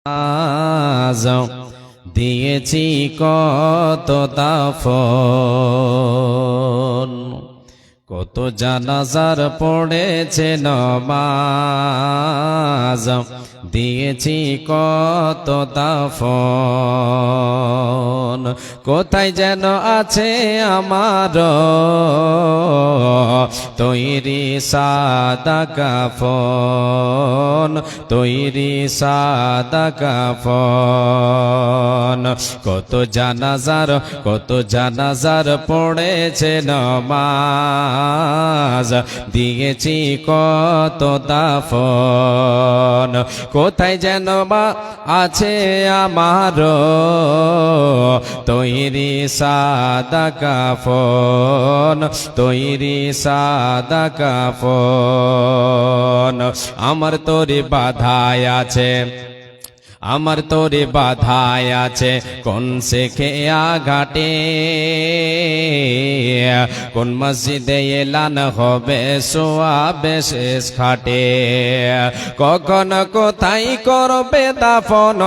আজ দিয়েছি কত দাফন, কত জানাজার পড়েছে নমাজ, দিয়েছি কত দাফন। কোথায় যেন আছে আমার তৈরি সাদা কাফন, তৈরি সাদা কাফন। কত জানাজার পড়েছে নমাজ, দিয়েছি কত দাফন। কোথায় যেন বা আছে আমার তৈরি সাদা কাফন, তৈরি সাদা কাফন। আমার তোরে বাধায় আছে, আমার তোরে বাধায় আছে কোন শেখে আঘাটে, কোন মসজিদে এলান হবে সোয়াবে শেষ খাটে। কখন কোথায় করবে দাফন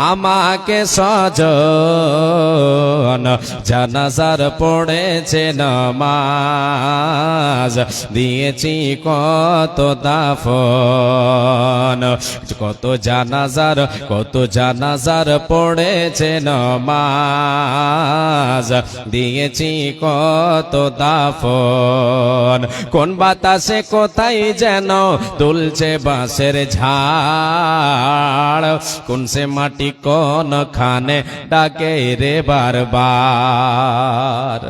আমাকে সজন, জানাজার পড়েছে নামাজ, দিয়েছি কত দাফন। কত জানাজার পড়েছে নমাজ, দিয়েছি কত দাফন। কোন বাতাসে কোথায় যেন দুলছে বাঁশের ঝাড়, কোন সে মাটি কোন খানে ডাকে রে বারবার।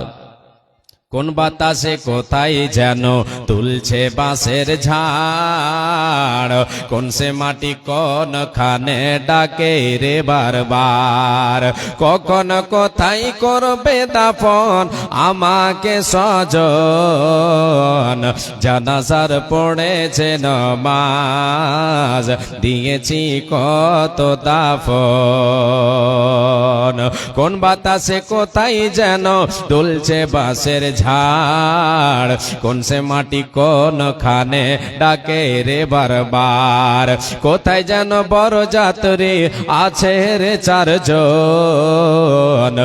কোন বাতাসে কোথায় যেন তুলছে বাঁশের ঝাড়, কোন সে মাটি কোন খানে ডাকে রে বারবার। কখন কোথায় করবে দাফন আমাকে সজন, জানাজার পড়েছে নমাজ, দিয়েছি কত দাফন। কোন বাতাসে কোথায় যেন দুলছে বাঁশের ঝাড়, কোন সে মাটি কোন খানে ডাকে রে বারবার। কোথায় যেন বড় যাত্রী আছে রে চারজন,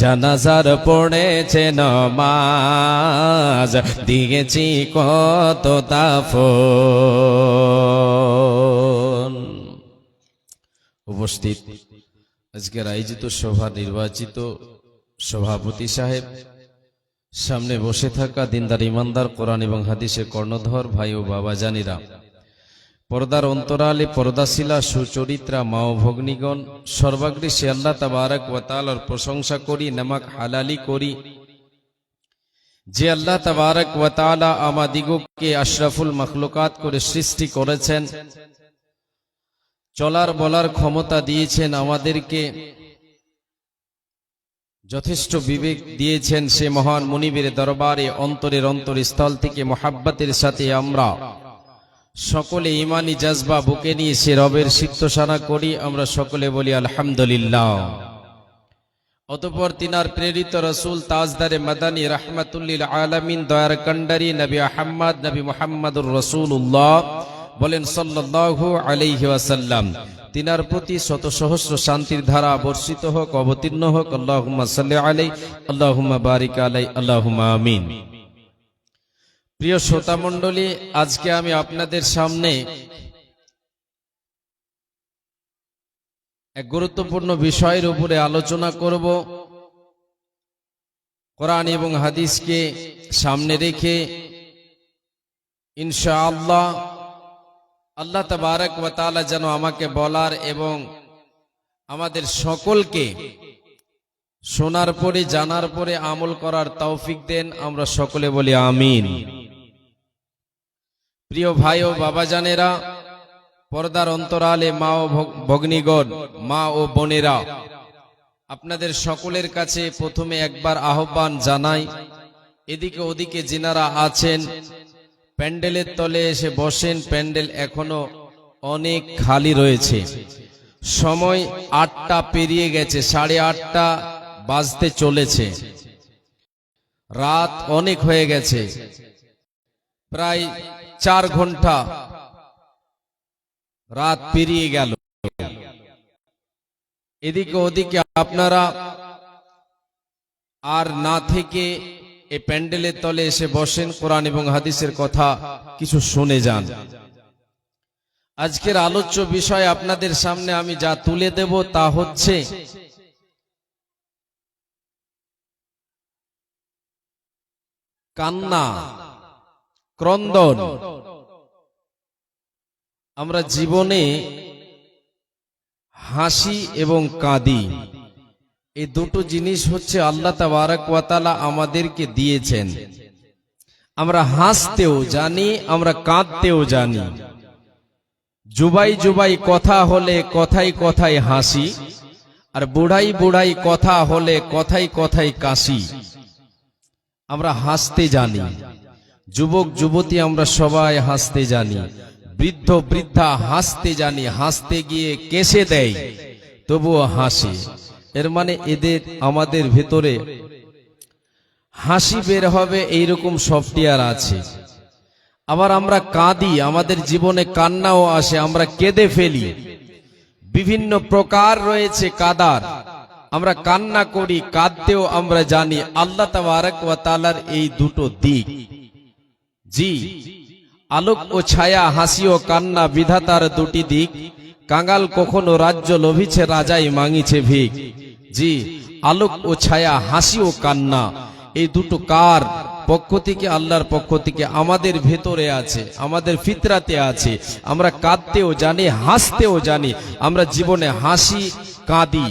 জানাজার পড়েছে নমাজ, দিয়েছি কত দাফন। উপস্থিত আজকের আয়োজিত সভা নির্বাচিত সভাপতি সাহেব, সামনে বসে থাকা দিনদার ইমানদার কোরআন এবং হাদিসের কর্ণধর ভাই ও বাবা জানিরা, পর্দার অন্তরালে পর্দাশীলা সুচরিত্রা মা ও ভগ্নীগণ, সর্বাগ্রে সে আল্লাহ তাবারক ওয়া তাআলার প্রশংসা করি, নামাক হালালি করি যে আল্লাহ তাবারক ওয়া তাআলা আমাদিগকে আশরাফুল মাখলুকাত করে সৃষ্টি করেছেন, চলার বলার ক্ষমতা দিয়েছেন, আমাদেরকে যথেষ্ট বিবেক দিয়েছেন। সে মহান মুনিবের দরবারে অন্তরের অন্তরস্থল থেকে মোহাব্বতের সাথে আমরা সকলে ইমানি জজবা বুকে নিয়ে সে রবের সিদ্ধসানা করি। আমরা সকলে বলি আলহামদুলিল্লাহ। অতঃপর তিনার প্রেরিত রসুল তাজদারে মাদানী রাহমাতুল্লিল আলামিন দয়ার কান্ডারি নবী আহমদ নবী মুহাম্মদুর রাসূলুল্লাহ বলেন সাল্লাল্লাহু আলাইহি ওয়াসাল্লাম, তিনার প্রতি শত সহস্র শান্তির ধারা বর্ষিত হোক, অবতীর্ণ হোক। আল্লাহুম্মা সাল্লি আলাইহি, আল্লাহুম্মা বারিক আলাইহি, আল্লাহুম্মা আমিন। প্রিয় শ্রোতা মণ্ডলী, আজকে আমি আপনাদের সামনে এক গুরুত্বপূর্ণ বিষয়ের উপরে আলোচনা করব। কোরআন এবং হাদিসকে সামনে রেখে ইনশাআল্লাহ আল্লাহ তাবারক ওয়া তাআলা যেন আমাকে বলার এবং আমাদের সকলকে শোনার পরে জানার পরে আমল করার তৌফিক দেন। আমরা সকলে বলি আমিন। প্রিয় ভাই ও বাবা জানেরা, পর্দার অন্তরালে মা ও ভগ্নীগণ, মা ও বোনেরা, আপনাদের সকলের কাছে প্রথমে একবার আহ্বান জানাই, এদিকে ওদিকে যিনারা আছেন প্যান্ডেলের তলে এসে বসেন। প্যান্ডেল এখনো অনেক খালি রয়েছে। সময় ৮টা পেরিয়ে গেছে, ৮:৩০ বাজতে চলেছে। রাত অনেক হয়ে গেছে, প্রায় 4 ঘন্টা রাত পেরিয়ে গেল। এদিকে ওদিকে আপনারা আর না থেকে এই প্যান্ডেলের তলে এসে বসেন, কোরআন এবং হাদিসের কথা কিছু শুনে যান। আজকের আলোচ্য বিষয় আপনাদের সামনে আমি যা তুলে দেব তা হচ্ছে কান্না, ক্রন্দন। আমরা জীবনে হাসি এবং কাঁদি, এই দুটো জিনিস হচ্ছে আল্লাহ তাবারক ওয়া তাআলা আমাদেরকে দিয়েছেন। আমরা হাসতেও জানি, আমরা কাঁদতেও জানি। জুবাই জুবাই কথা হলে কথাই কথাই হাসি, আর বুড়াই বুড়াই কথা হলে কথাই কথাই কাশি। আমরা হাসতে জানি, যুবক যুবতী আমরা সবাই হাসতে জানি, বৃদ্ধ বৃদ্ধা হাসতে জানি, হাসতে গিয়ে কেসে দেয় তবুও হাসি। এর মানে এদের আমাদের ভেতরে হাসি বের হবে এইরকম সফটওয়্যার আছে। আবার আমরা কাঁদি, আমাদের জীবনে কান্নাও আসে, আমরা কেঁদে ফেলি। বিভিন্ন প্রকার রয়েছে কাদার, আমরা কান্না করি, কাঁদতেও আমরা জানি। আল্লাহ তাবারক ওয়া তাআলার এই দুটো দিক, জি, আলোক ও ছায়া, হাসি ও কান্না বিধাতার দুটি দিক। কাঙ্গাল কখনো রাজ্য লোভিছে, রাজাই মাঙিছে ভিক। জি, আলোক ও ছায়া, হাসি ও কান্না, এই দুটো কার পক্ষ থেকে? আল্লাহর পক্ষ থেকে। আমাদের ভেতরে আছে, আমাদের ফিতরাতে আছে। আমরা কাঁদতেও জানি, হাসতেও জানি। আমরা জীবনে হাসি কাঁদি,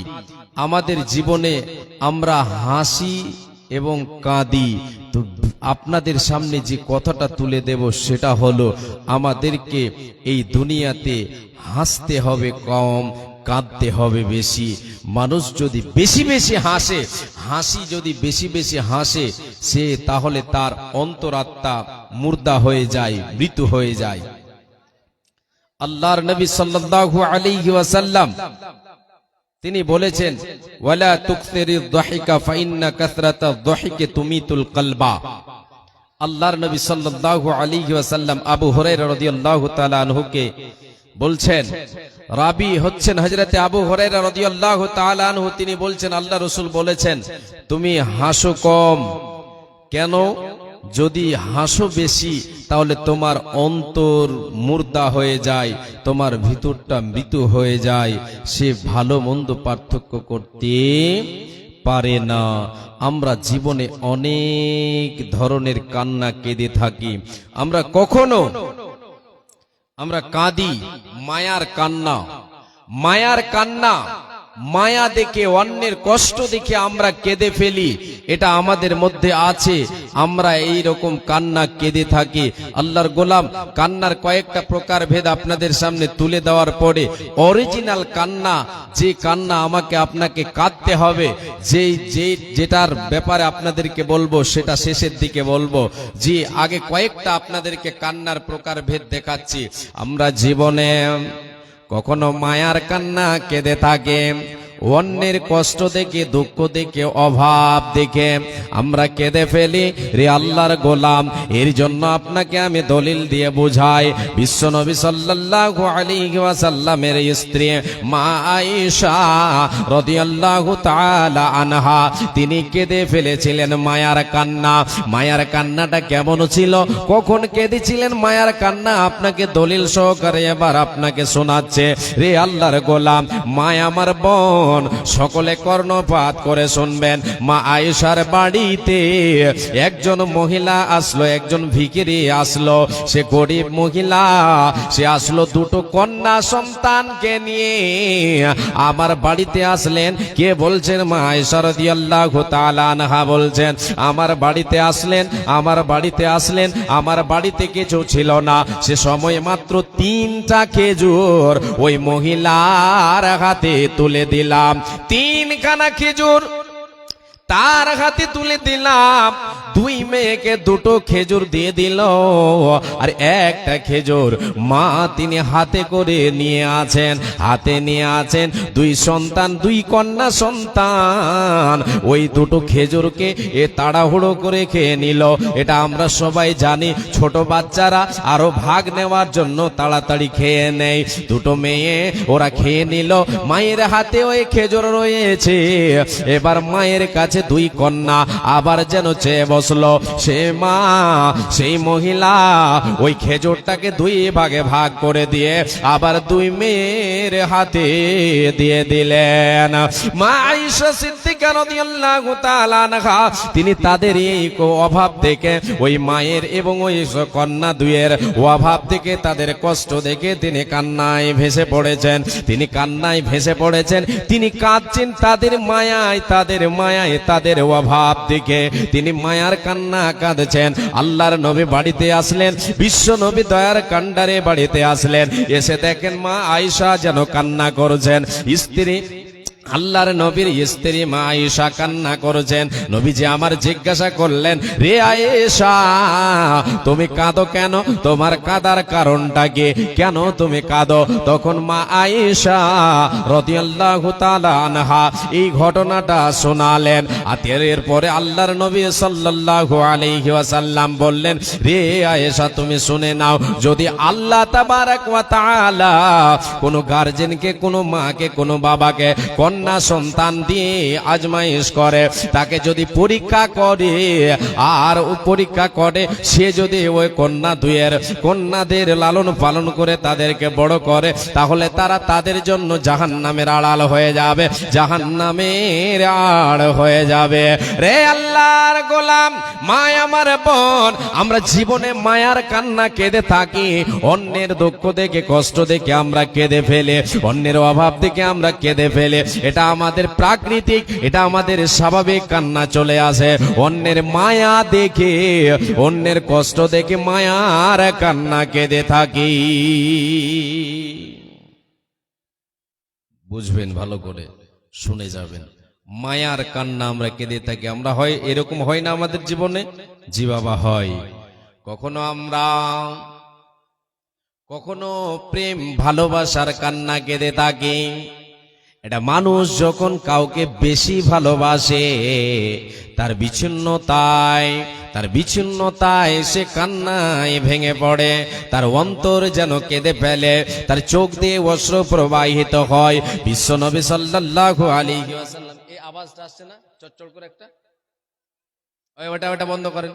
আমাদের জীবনে আমরা হাসি এবং কাঁদি। তো আপনাদের সামনে যে কথাটা তুলে দেব সেটা হলো, আমাদেরকে এই দুনিয়াতে হাসতে হবে কম, কাঁদতে হবে বেশি। মানুষ যদি বেশি বেশি হাসে, হাসি যদি বেশি বেশি হাসে, সে তাহলে তার অন্তরাত্মা মুর্দা হয়ে যায়, মৃত্যু হয়ে যায়। আল্লাহর নবী সাল্লাল্লাহু আলাইহি ওয়াসাল্লাম তিনি বলেছেন, ওয়ালা তুকসিরিদ দাহিকা ফাইন্না কাসরাতাদ দাহিকি তুমিতুল কলবা। আল্লাহর নবী সাল্লাল্লাহু আলাইহি ওয়াসাল্লাম আবু হুরায়রা রাদিয়াল্লাহু তাআলা আনহুকে বলছেন, রাবি হচ্ছেন হযরতে আবু হুরায়রা রাদিয়াল্লাহু তাআলা আনহু, তিনি বলছেন আল্লাহ রাসূল বলেছেন, তুমি হাসো কম। কেন? যদি হাসো বেশি তাহলে তোমার অন্তর মুর্দা হয়ে যায়, তোমার ভিতরটা মৃত হয়ে যায়, সে ভালো মন্দ পার্থক্য করতে পারে না। আমরা জীবনে অনেক ধরনের কান্না কেঁদে থাকি। আমরা কখনো আমরা কাঁদি মায়ার কান্না, মায়ার কান্না, মায়া দেখে, অন্যের কষ্ট দেখে আমরা কেঁদে ফেলি, এটা আমাদের মধ্যে আছে। আমরা এই রকম কান্না কেঁদে থাকি। আল্লাহর গোলাম, কান্নার কয়েকটা প্রকার ভেদ আপনাদের সামনে তুলে দেওয়ার পরে অরিজিনাল কান্না, যে কান্না আমাকে আপনাকে কাঁদতে হবে, যেটার ব্যাপারে আপনাদেরকে বলবো সেটা শেষের দিকে বলবো। জি, আগে কয়েকটা আপনাদেরকে কান্নার প্রকার ভেদ দেখাচ্ছি। আমরা জীবনে কখনো মায়ার কান্না কেঁদে থাকে, অন্যের কষ্ট দেখে, দুঃখ দেখে, অভাব দেখে আমরা কেঁদে ফেলি। রে আল্লাহর গোলাম, এর জন্য আপনাকে আমি দলিল দিয়ে বুঝাই। বিশ্বনবী সাল্লাল্লাহু আলাইহি ওয়াসাল্লামের স্ত্রী মা আয়েশা রাদিয়াল্লাহু তাআলা আনহা, তিনি কেঁদে ফেলেছিলেন মায়ার কান্না। মায়ার কান্নাটা কেমন ছিল, কখন কেঁদেছিলেন মায়ার কান্না, আপনাকে দলিল সহকারে এবার আপনাকে শোনাচ্ছে। রে আল্লাহর গোলাম, মায়া আমার বোন, সকলে কর্ণপাত করে শুনবেন। মা আয়েশার বাড়িতে একজন মহিলা আসলো, একজন ভিখিরি আসলো। সে গরিব মহিলা, সে আসলো দুটো কন্যা সন্তানকে নিয়ে আমার বাড়িতে আসলেন। কে বলছেন? মা আয়েশা রাদিয়াল্লাহু তাআলা আনহা বলছেন, আমার বাড়িতে আসলেন, আমার বাড়িতে আসলেন, আমার বাড়িতে কিছু ছিল না। সে সময় মাত্র 3টা খেজুর ওই মহিলার হাতে তুলে দিলাম, 3খানা খেজুর তার হাতে তুলে দিলাম। দুই মেয়েকে দুটো খেজুর দিয়ে দিল, আর একটা খেজুর মা তিনি হাতে করে নিয়ে আছেন, হাতে নিয়ে আছেন দুই সন্তান, দুই কন্যা সন্তান। ওই দুটো খেজুরকে এ তাড়াহুড়ো করে খেয়ে নিল। এটা আমরা সবাই জানি, ছোট বাচ্চারা আরো ভাগ নেওয়ার জন্য তাড়াতাড়ি খেয়ে নেয়। দুটো মেয়ে ওরা খেয়ে নিল, মায়ের হাতে ওই খেজুর রয়েছে। এবার মায়ের কাছে দুই কন্যা আবার যেন চেয়ে বসলো। সে মা, সেই মহিলা ওই খেজুরটাকে দুই ভাগে ভাগ করে দিয়ে আবার দুই মেয়ের হাতে দিয়ে দিলেন। মা আয়েশা সিদ্দিকা রাদিয়াল্লাহু তাআলা আনহা তিনি তাদের এই অভাব দেখে, ওই মায়ের এবং ওই কন্যা দুইয়ের অভাব দেখে, তাদের কষ্ট দেখে তিনি কান্নায় ভেসে পড়েছেন। তিনি কান্নায় ভেসে পড়েছেন, তিনি কাঁদছেন তাদের মায়ায়, তাদের মায়ায়, তাদের অভাব দেখে তিনি মায়ার কান্না কাঁদছেন। আল্লাহর নবী বাড়িতে আসলেন, বিশ্ব নবী দয়ার কান্ডারে বাড়িতে আসলেন। এসে দেখেন মা আয়েশা যেন কান্না করছেন। স্ত্রী আল্লাহর নবীর স্ত্রী মা আয়েশা কান্না করেছেন। নবীজি আমার জিজ্ঞাসা করলেন, রে আয়েশা তুমি কাঁদো কেন? তোমার কাঁদার কারণটা কি? কেন তুমি কাঁদো? তখন মা আয়েশা রাদিয়াল্লাহু তাআলা আনহা এই ঘটনাটা শোনালেন। আর এরপরে আল্লাহর নবী সাল্লাল্লাহু আলাইহি ওয়াসাল্লাম বললেন, রে আয়েশা তুমি শুনে নাও, যদি আল্লাহ তাবারক ওয়া তাআলা কোনো গার্জেনকে, কোনো মাকে, কোনো বাবাকে কন্যা সন্তান দিয়ে আজমাইশ করে, তাকে যদি পরীক্ষা করে, আর পরীক্ষা করে সে যদি ওই কন্যাদের লালন পালন করে তাদেরকে বড় করে, তাহলে তারা তাদের জন্য জাহান্নামের আড়াল হয়ে যাবে, জাহান্নামের আড় হয়ে যাবে। রে আল্লাহর গোলাম, মা আমার বোন, আমরা জীবনে মায়ার কান্না কেঁদে থাকি। অন্যের দুঃখ দেখে, কষ্ট দেখে আমরা কেঁদে ফেলে, অন্যের অভাব দেখে আমরা কেঁদে ফেলে। এটা আমাদের প্রাকৃতিক, এটা আমাদের স্বাভাবিক কান্না চলে আসে। অন্যের মায়া দেখে, অন্যের কষ্ট দেখে মায়ার কান্না কেঁদে থাকি। বুঝবেন, ভালো করে শুনে যাবেন। মায়ার কান্না আমরা কেঁদে থাকি। আমরা হয় এরকম হয় না আমাদের জীবনে? জি বাবা, হয়। কখনো প্রেম ভালোবাসার কান্না কেঁদে থাকি। এটা মানুষ যখন কাউকে বেশি ভালোবাসে, তার বিচ্ছিন্নতায় সে কান্নায় ভেঙে পড়ে, তার অন্তর যেন কেঁদে ফেলে, তার চোখ দিয়ে অশ্রু প্রবাহিত হয়। বিশ্বনবী সাল্লাল্লাহু আলাইহি ওয়াসাল্লাম, এই আওয়াজটা আসছে না চটচট করে একটা, ওটা বন্ধ করেন।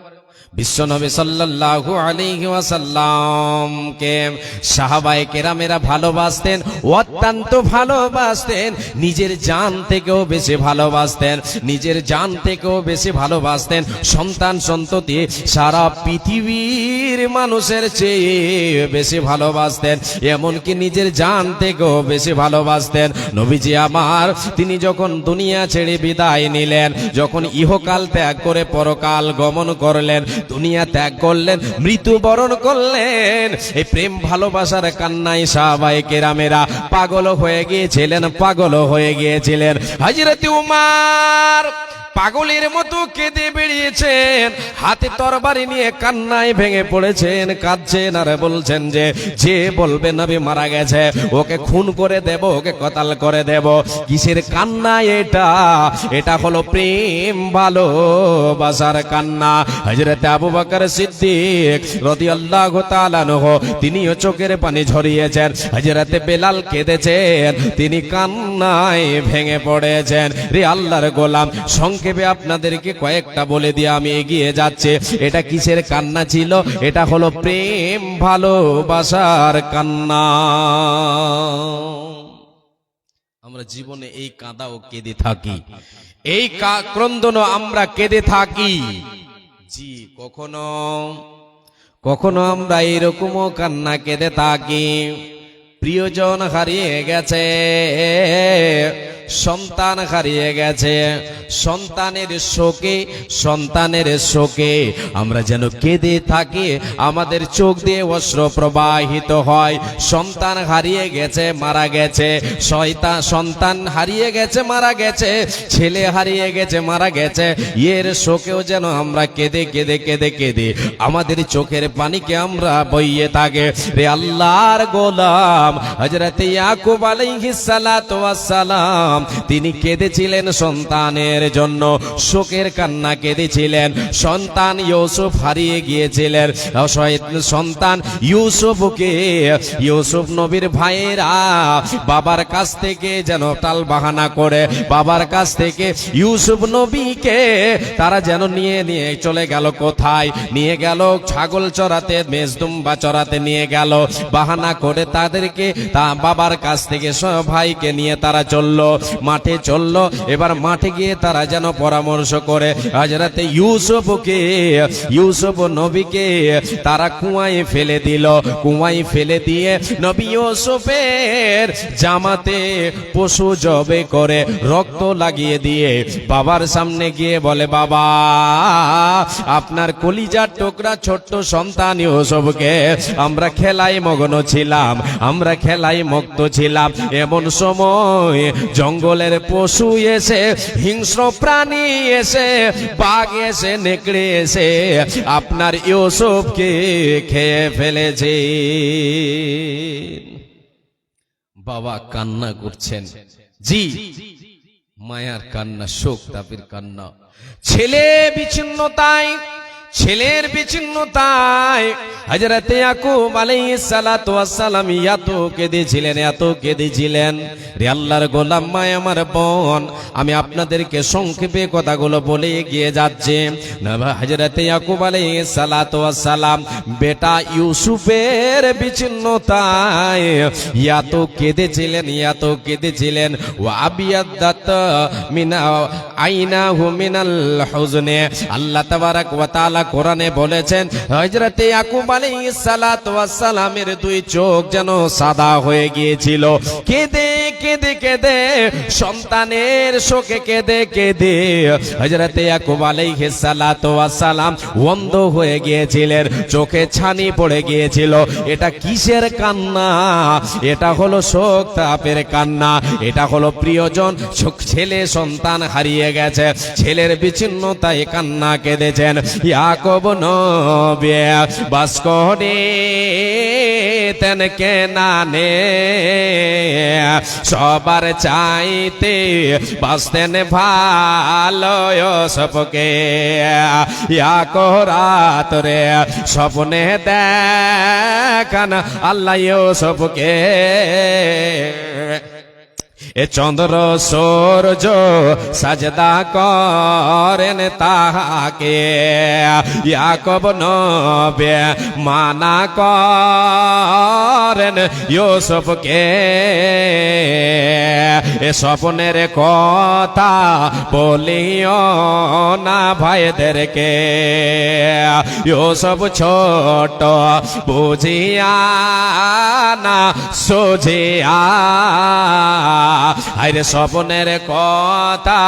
বিশ্বনবী সাল্লাল্লাহু আলাইহি ওয়াসাল্লামকে সাহাবায়ে কেরামেরা ভালোবাসতেন, অত্যন্ত ভালোবাসতেন, নিজের জান থেকেও বেশি ভালোবাসতেন, নিজের জান থেকেও বেশি ভালোবাসতেন। সন্তান সন্ততি সারা পৃথিবীর মানুষের চেয়ে বেশি ভালোবাসতেন, এমনকি নিজের জান থেকেও বেশি ভালোবাসতেন। নবীজি আমার তিনি যখন দুনিয়া ছেড়ে বিদায় নিলেন, যখন ইহকাল ত্যাগ করে পরকাল গমন করলেন, দুনিয়া ত্যাগ করলেন, মৃত্যুবরণ করলেন, এই প্রেম ভালোবাসার কান্নায় সাহাবায়ে কেরামেরা পাগল হয়ে গিয়েছিলেন। হযরত উমর পাগলের মতো কেঁদে বেরিয়েছেন, হাতে তরবারি নিয়ে কান্নায় ভেঙে পড়েছেন, কাঁদছেন আর বলছেন যে বলবে নবী মারা গেছে ওকে খুন করে দেব, ওকে কতল করে দেব। কিসের কান্না এটা হলো প্রেম ভালোবাসার কান্না। হযরত আবু বকর সিদ্দিক রাদিয়াল্লাহু তাআলা আনহু তিনিও চোখের পানি ঝরিয়েছেন। হযরত বেলাল কেঁদেছেন, তিনি কান্নায় ভেঙে পড়েছেন। রে আল্লাহর গোলাম, সংক্ষেপে আপনাদেরকে কয়েকটা বলে দিয়ে আমি এগিয়ে যাচ্ছি। এটা কিসের কান্না ছিল? এটা হলো প্রেম ভালোবাসার কান্না। আমরা জীবনে এই কাঁদাও কেঁদে থাকি, এই ক্রন্দনও আমরা কেঁদে থাকি। জি, কখনো আমরা এরকমও কান্না কেঁদে থাকি। প্রিয়জন হারিয়ে গেছে, সন্তান হারিয়ে গেছে। সন্তানের শোকে আমরা যেন কেঁদে থাকি, আমাদের চোখ দিয়ে অশ্রু প্রবাহিত হয়। সন্তান হারিয়ে গেছে, মারা গেছে, সন্তান হারিয়ে গেছে, মারা গেছে, ছেলে হারিয়ে গেছে, মারা গেছে, এর শোকেও যেন আমরা কেঁদে কেঁদে কেঁদে কেঁদে আমাদের চোখের পানিকে আমরা বইয়ে থাকে। রে আল্লাহর গোলাম হযরত ইয়াকুব আলাইহিস সালাতু ওয়াস সালাম, তিনি কেঁদেছিলেন সন্তানের জন্য, শোকের কান্না কেঁদেছিলেন। সন্তান ইউসুফ হারিয়ে গিয়েছিলেন, সন্তান ইউসুফ নবীর ভাইয়েরা বাবার কাছ থেকে যেন টাল বাহানা করে, বাবার কাছ থেকে ইউসুফ নবীকে তারা যেন নিয়ে চলে গেল। কোথায় নিয়ে গেল? ছাগল চড়াতে, মেজদুম্বা চড়াতে নিয়ে গেল। বাহানা করে তাদেরকে বাবার কাছ থেকে ভাইকে নিয়ে তারা মাঠে চললো। এবার মাঠে গিয়ে তারা যেন পরামর্শ করে হযরত ইউসুফ নবীকে তারা কুয়ায় ফেলে দিল। কুয়ায় ফেলে দিয়ে নবী ইউসুফের জামাতে পশু জবে করে রক্ত লাগিয়ে দিয়ে বাবার সামনে গিয়ে বলে, বাবা, আপনার কলিজার টুকরা ছোট্ট সন্তান ইউসুফকে আমরা খেলায় মগ্ন ছিলাম, আমরা খেলায় মুক্ত ছিলাম। এমন সময় জঙ্গলের পশু এসে, হিংস্র প্রাণী এসে, বাঘ এসে, নেকড়ে এসে আপনার ইউসুফকে খেয়ে ফেলেছে। বাবা কান্না করছেন, জি, মায়ার কান্না, শোক তাপের কান্না। ছেলের বিচ্ছিন্নতায় হযরত ইয়াকুব আলাইহিস সালাতু ওয়াস সালাম এত কেঁদেছিলেন। রে আল্লাহর গোলাম, মায় আমার বোন, আমি আপনাদেরকে সংক্ষেপে কথাগুলো বলে এগিয়ে যাচ্ছি। হযরত ইয়াকুব আলাইহিস সালাতু ওয়াস সালাম বেটা ইউসুফের বিচ্ছিন্নতায় এত কেঁদেছিলেন। ওয়া আবিয়াদাত মিনা আইনাহু মিনাল হুজনে। আল্লাহ তাবারাক ওয়া তাআলা কোরআনে বলেছেন, হযরত ইয়াকুব আলাইহিস সালাতু ওয়াস সালামের দুই চোখ যেন সাদা হয়ে গিয়েছিল। কেঁদে কেঁদে কেঁদে, সন্তানের শোকে কেঁদে কেঁদে হযরত ইয়াকুব আলাইহিস সালাতু ওয়াস সালাম অন্ধ হয়ে গিয়েছিলেন, চোখে ছানি পড়ে গিয়েছিল। এটা কিসের কান্না? এটা হলো শোক তাপের কান্না। এটা হলো প্রিয়জন, ছেলে সন্তান হারিয়ে গেছে, ছেলের বিচ্ছিন্নতায় কান্না কেঁদেছেন। ইয়াকুব নবী বাস করিতেন কেনানে, সবার চাইতে বাসতেন ভালো ইউসুফকে। ইয়াকুব রাতে স্বপ্নে দেখান আল্লাহ ইউসুফকে। এ চন্দ্র সূর্য সাজদা করেন তাহাকে, ইয়াকুব নবী মানা করেন ইউসুফকে। এ স্বপ্নের কথা বলিও না ভাইদেরকে, ইউসুফ ছোট বুঝিয়া না সোঝিয়া। আরে স্বপ্নের কথা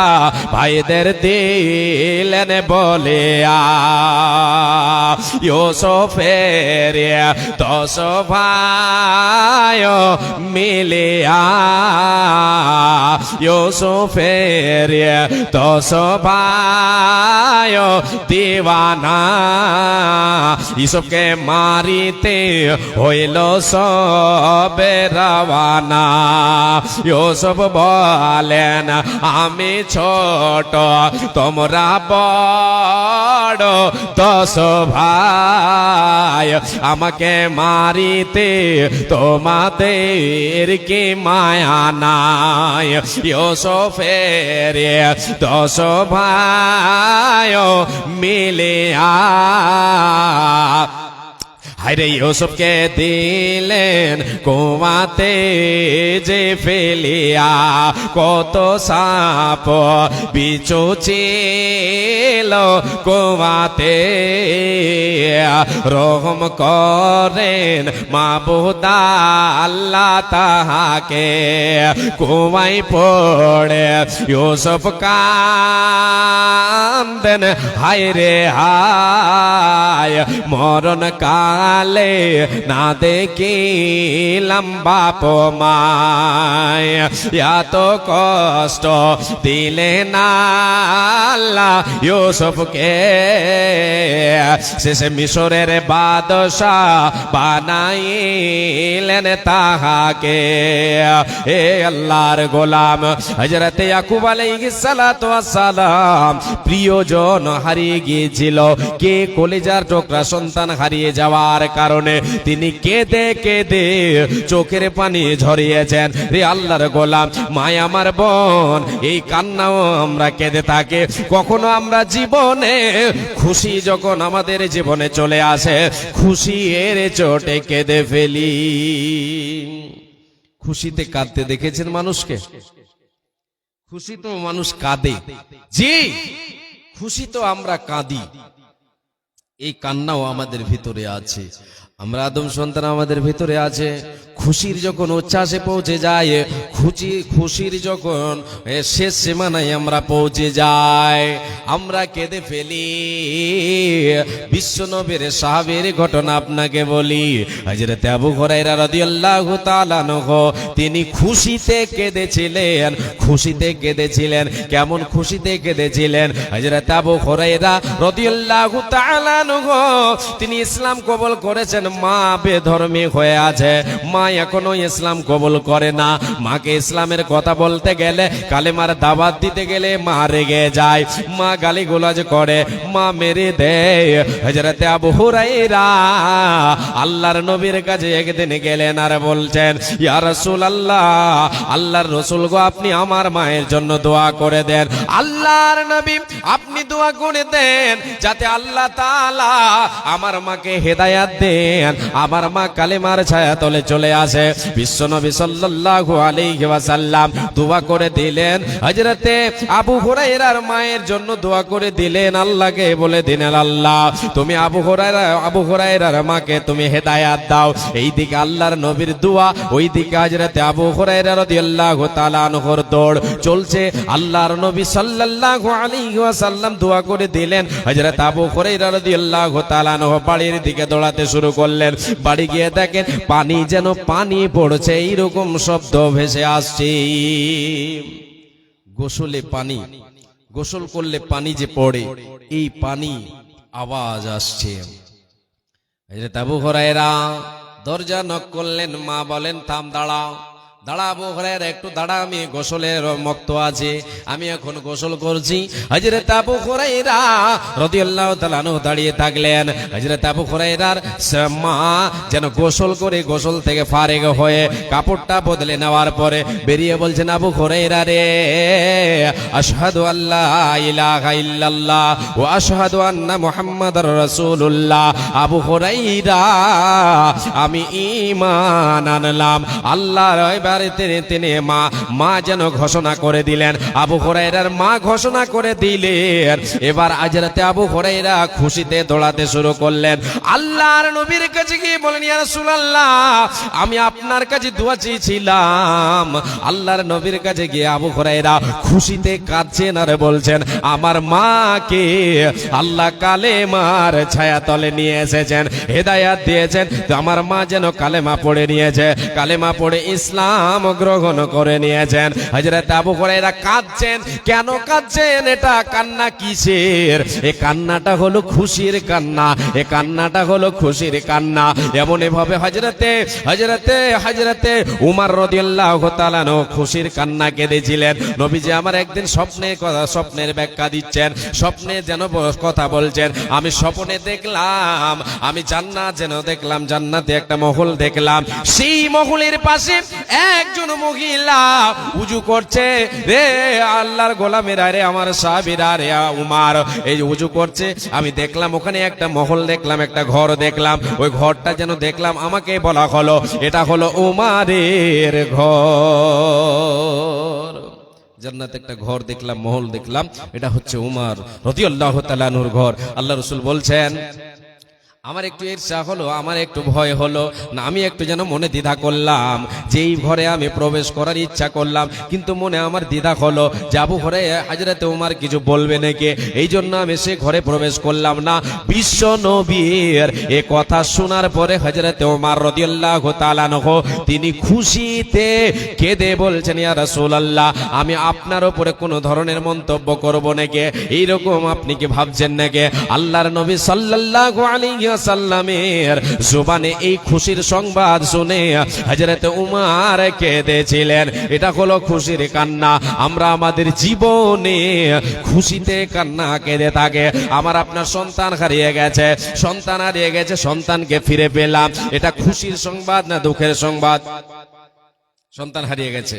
ভাইদের দিলেন বলিয়া, ইউসুফের 10 ভাই মিলিয়া, ইউসুফের 10 ভাই দিওয়ানা। ইউসুফকে মারিতে হইল সবে রওয়ানা। ইউসুফ বলেন, আমি ছোট তোমরা বড়, 10 ভাই, আমাকে মারিতে তোমাদের কি মায়া নাই? ইউসুফের 10 ভাই মিলিয়া হায়রে ইউসুফকে দিলেন কুয়াতে যে ফেলিয়া, কত সাপ বিছু ছিল কুয়াতে, রহম করেন মাবুদ আল্লাহ তাহাকে। কুয়াই পড়ে ইউসুফ কান্দেন, হায়রে হায় মরণ কালে না দেখিলাম বাপ মায়, এত কষ্ট দিলেন আল্লাহ ইউসুফকে, শেষে মিশরের বাদশাহ বানাইলেন তাহাকে। এ আল্লাহর গোলাম হযরত ইয়াকুব আলাইহিস সালাতু ওয়াস সালাম প্রিয়জন হারিয়ে গিয়েছিল। কে কলিজার টুকরা সন্তান হারিয়ে যাওয়ার কারণে তিনি কেঁদে কেঁদে চোখের পানি ঝরিয়েছেন। রে আল্লাহর গোলাম, মায় আমার বোন, এই কান্নাও আমরা কেঁদে থাকি। কখনো আমরা জীবনে খুশি যখন আমাদের জীবনে চলে আসে, খুশি এর চোটে কেঁদে ফেলি। খুশিতে কাঁদতে দেখেছেন মানুষকে? খুশি তো মানুষ কাঁদে, জি খুশি তো আমরা কাঁদি। এই কান্নাও আমাদের ভিতরে আছে। আমরা আদম সন্তান আমাদের ভিতরে আছে। খুশির যখন উচ্ছ্বাসে পৌঁছে যায়, খুশির যখন শেষ সীমানায় আমরা পৌঁছে যাই, আমরা কেঁদে ফেলি। বিশ্বনবীর সাহাবীর ঘটনা আপনাকে বলি। হযরত আবু হুরায়রা রাদিয়াল্লাহু তাআলা আনহু তিনি খুশিতে কেঁদেছিলেন। খুশিতে কেঁদেছিলেন, কেমন খুশিতে কেঁদেছিলেন? হযরত আবু হুরায়রা রাদিয়াল্লাহু তাআলা আনহু তিনি ইসলাম কবুল করেছেন। মা বেধর্মী হয়ে আছে, মা এখনো ইসলাম কবুল করে না। মাকে ইসলামের কথা বলতে গেলে, কালেমার দাওয়াত দিতে গেলে মা রেগে যায়, মা গালিগালাজ করে, মা মেরে দেয়। হযরত আবু হুরায়রা আল্লাহর নবীর কাছে একদিন গেলেন আর বলছেন, ইয়া রাসূলুল্লাহ, আল্লাহর রাসূল গো, আপনি আমার মায়ের জন্য দোয়া করে দেন। আল্লাহর নবী, আপনি দোয়া করে দেন যাতে আল্লাহ তাআলা আমার মাকে হেদায়েত দেন, আমার মা কালেমার ছায়াতলে চলে আসে। বিশ্বনবী সাল্লাল্লাহু আলাইহি ওয়াসাল্লাম দোয়া করে দিলেন। হযরতে আবু হুরায়রার মায়ের জন্য দোয়া করে দিলেন। আল্লাহকে বলে দিলেন, আল্লাহ তুমি আবু হুরায়রার মাকে তুমি হেদায়েত দাও। এইদিকে আল্লাহর নবীর দোয়া, ওইদিকে হযরতে আবু হুরায়রা রাদিয়াল্লাহু তাআলা আনহুর দৌড় চলছে। আল্লাহর নবী সাল্লাল্লাহু আলাইহি ওয়াসাল্লাম দোয়া করে দিলেন। হযরত আবু হুরায়রা রাদিয়াল্লাহু তাআলা আনহু বাড়ির দিকে দৌড়াতে শুরু করলেন। বাড়ি গিয়ে দেখেন পানি যেন পানি পড়ছে, এইরকম শব্দ ভেসে আসছে। গোসলে পানি, গোসল করলে পানি যে পড়ে, এই পানি আওয়াজ আসছে। হযরত আবু হুরায়রা দরজা নক করলেন। মা বলেন, থাম, দাঁড়াও। দাঁড়া আবু হুরায়রা, একটু দাঁড়া, আমি গোসলের মক্ত আছে, আমি এখন গোসল করছি। হযরত আবু হুরায়রা রাদিয়াল্লাহু তাআলা আনহু দাঁড়িয়ে থাকলেন। হযরত আবু হুরায়রার মা যেন গোসল করে গোসল থেকে ফারেগ হয়ে কাপড়টা বদলে নেওয়ার পরে বেরিয়ে বলছেন, আবু হুরায়রা রে, আশহাদু আল্লা ইলাহা ইল্লাল্লাহ ওয়া আশহাদু আন্না মুহাম্মাদার রাসূলুল্লাহ। আবু হুরায়রা, আমি ঈমান আনলাম। আল্লাহর তিনি মা যেন ঘোষণা করে দিলেন। আবু হুরায়রার মা ঘোষণা করে দিলেন। এবার হযরতে আবু হুরায়রা খুশিতে দৌড়াতে শুরু করলেন। আল্লাহর নবীর কাছে গিয়ে বলেন, ইয়া রাসূলুল্লাহ, আমি আপনার কাছে দোয়া চেয়েছিলাম। আল্লাহর নবীর কাছে গিয়ে আবু হুরায়রা খুশিতে কাঁদছেন আর বলছেন, আমার মাকে আল্লাহ কালেমার ছায়াতলে নিয়ে এসেছেন, হেদায়েত দিয়েছেন। তো আমার মা যেন কালেমা পড়ে নিয়েছে, কালেমা পড়ে ইসলাম গ্রহণ করে নিয়েছেন। হযরত আবু হুরায়রা কাঁদছেন। কেন কাঁদছেন? এটা কান্না কিসের? এই কান্নাটা হলো খুশির কান্না, এই কান্নাটা হলো খুশির কান্না। এমন এভাবে হযরতে উমর রাদিয়াল্লাহু তাআলা আনহু খুশির কান্না কেঁদেছিলেন। নবীজি আমার একদিন স্বপ্নের ব্যাখ্যা দিচ্ছেন, স্বপ্নে যেন কথা বলছেন। আমি স্বপ্নে দেখলাম, আমি জান্নাত যেন দেখলাম, জান্নাতে একটা মহল দেখলাম। সেই মহলের পাশে একজন মহিলা উজু করছে, রে আল্লাহর গোলামেরা, রে আমার সাহাবীরা, রে উমার, এই যে উজু করছে, আমি দেখলাম ওখানে একটা মহল দেখলাম, একটা ঘর দেখলাম, ওই ঘরটা যেন দেখলাম, আমাকে বলা হলো এটা হলো উমারের ঘর। জান্নাতে একটা ঘর দেখলাম, মহল দেখলাম, এটা হচ্ছে উমার রাদিয়াল্লাহু তাআলা আনহুর ঘর। আল্লাহ রাসূল বলছেন, আমার একটু ঈর্ষা হলো, আমার একটু ভয় হলো না, আমি একটু যেন মনে দ্বিধা করলাম যে এই ঘরে আমি প্রবেশ করার ইচ্ছা করলাম, কিন্তু মনে আমার দ্বিধা হলো যে আবু ঘরে হযরতে ওমর কিছু বলবে নাকি, এই জন্য আমি সে ঘরে প্রবেশ করলাম না। বিশ্ব নবীর এ কথা শোনার পরে হযরতে ওমর রাদিয়াল্লাহু তাআলা আনহু তিনি খুশিতে কেঁদে বলছেন, ইয়া রাসূলুল্লাহ, আমি আপনার উপরে কোনো ধরনের মন্তব্য করব নাকি, এইরকম আপনি কি ভাবছেন নাকি? আল্লাহর নবী সাল্লাল্লাহু আলাইহি সাল্লামের জবানে এই খুশির সংবাদ শুনে হযরত উমর কেঁদেছিলেন। এটা হলো খুশির কান্না। আমরা আমাদের জীবনে খুশিতে কান্না কেঁদে থাকে। আমার আপনার সন্তান হারিয়ে গেছে, সন্তানকে ফিরে পেলাম, এটা খুশির সংবাদ না দুঃখের সংবাদ? সন্তান হারিয়ে গেছে,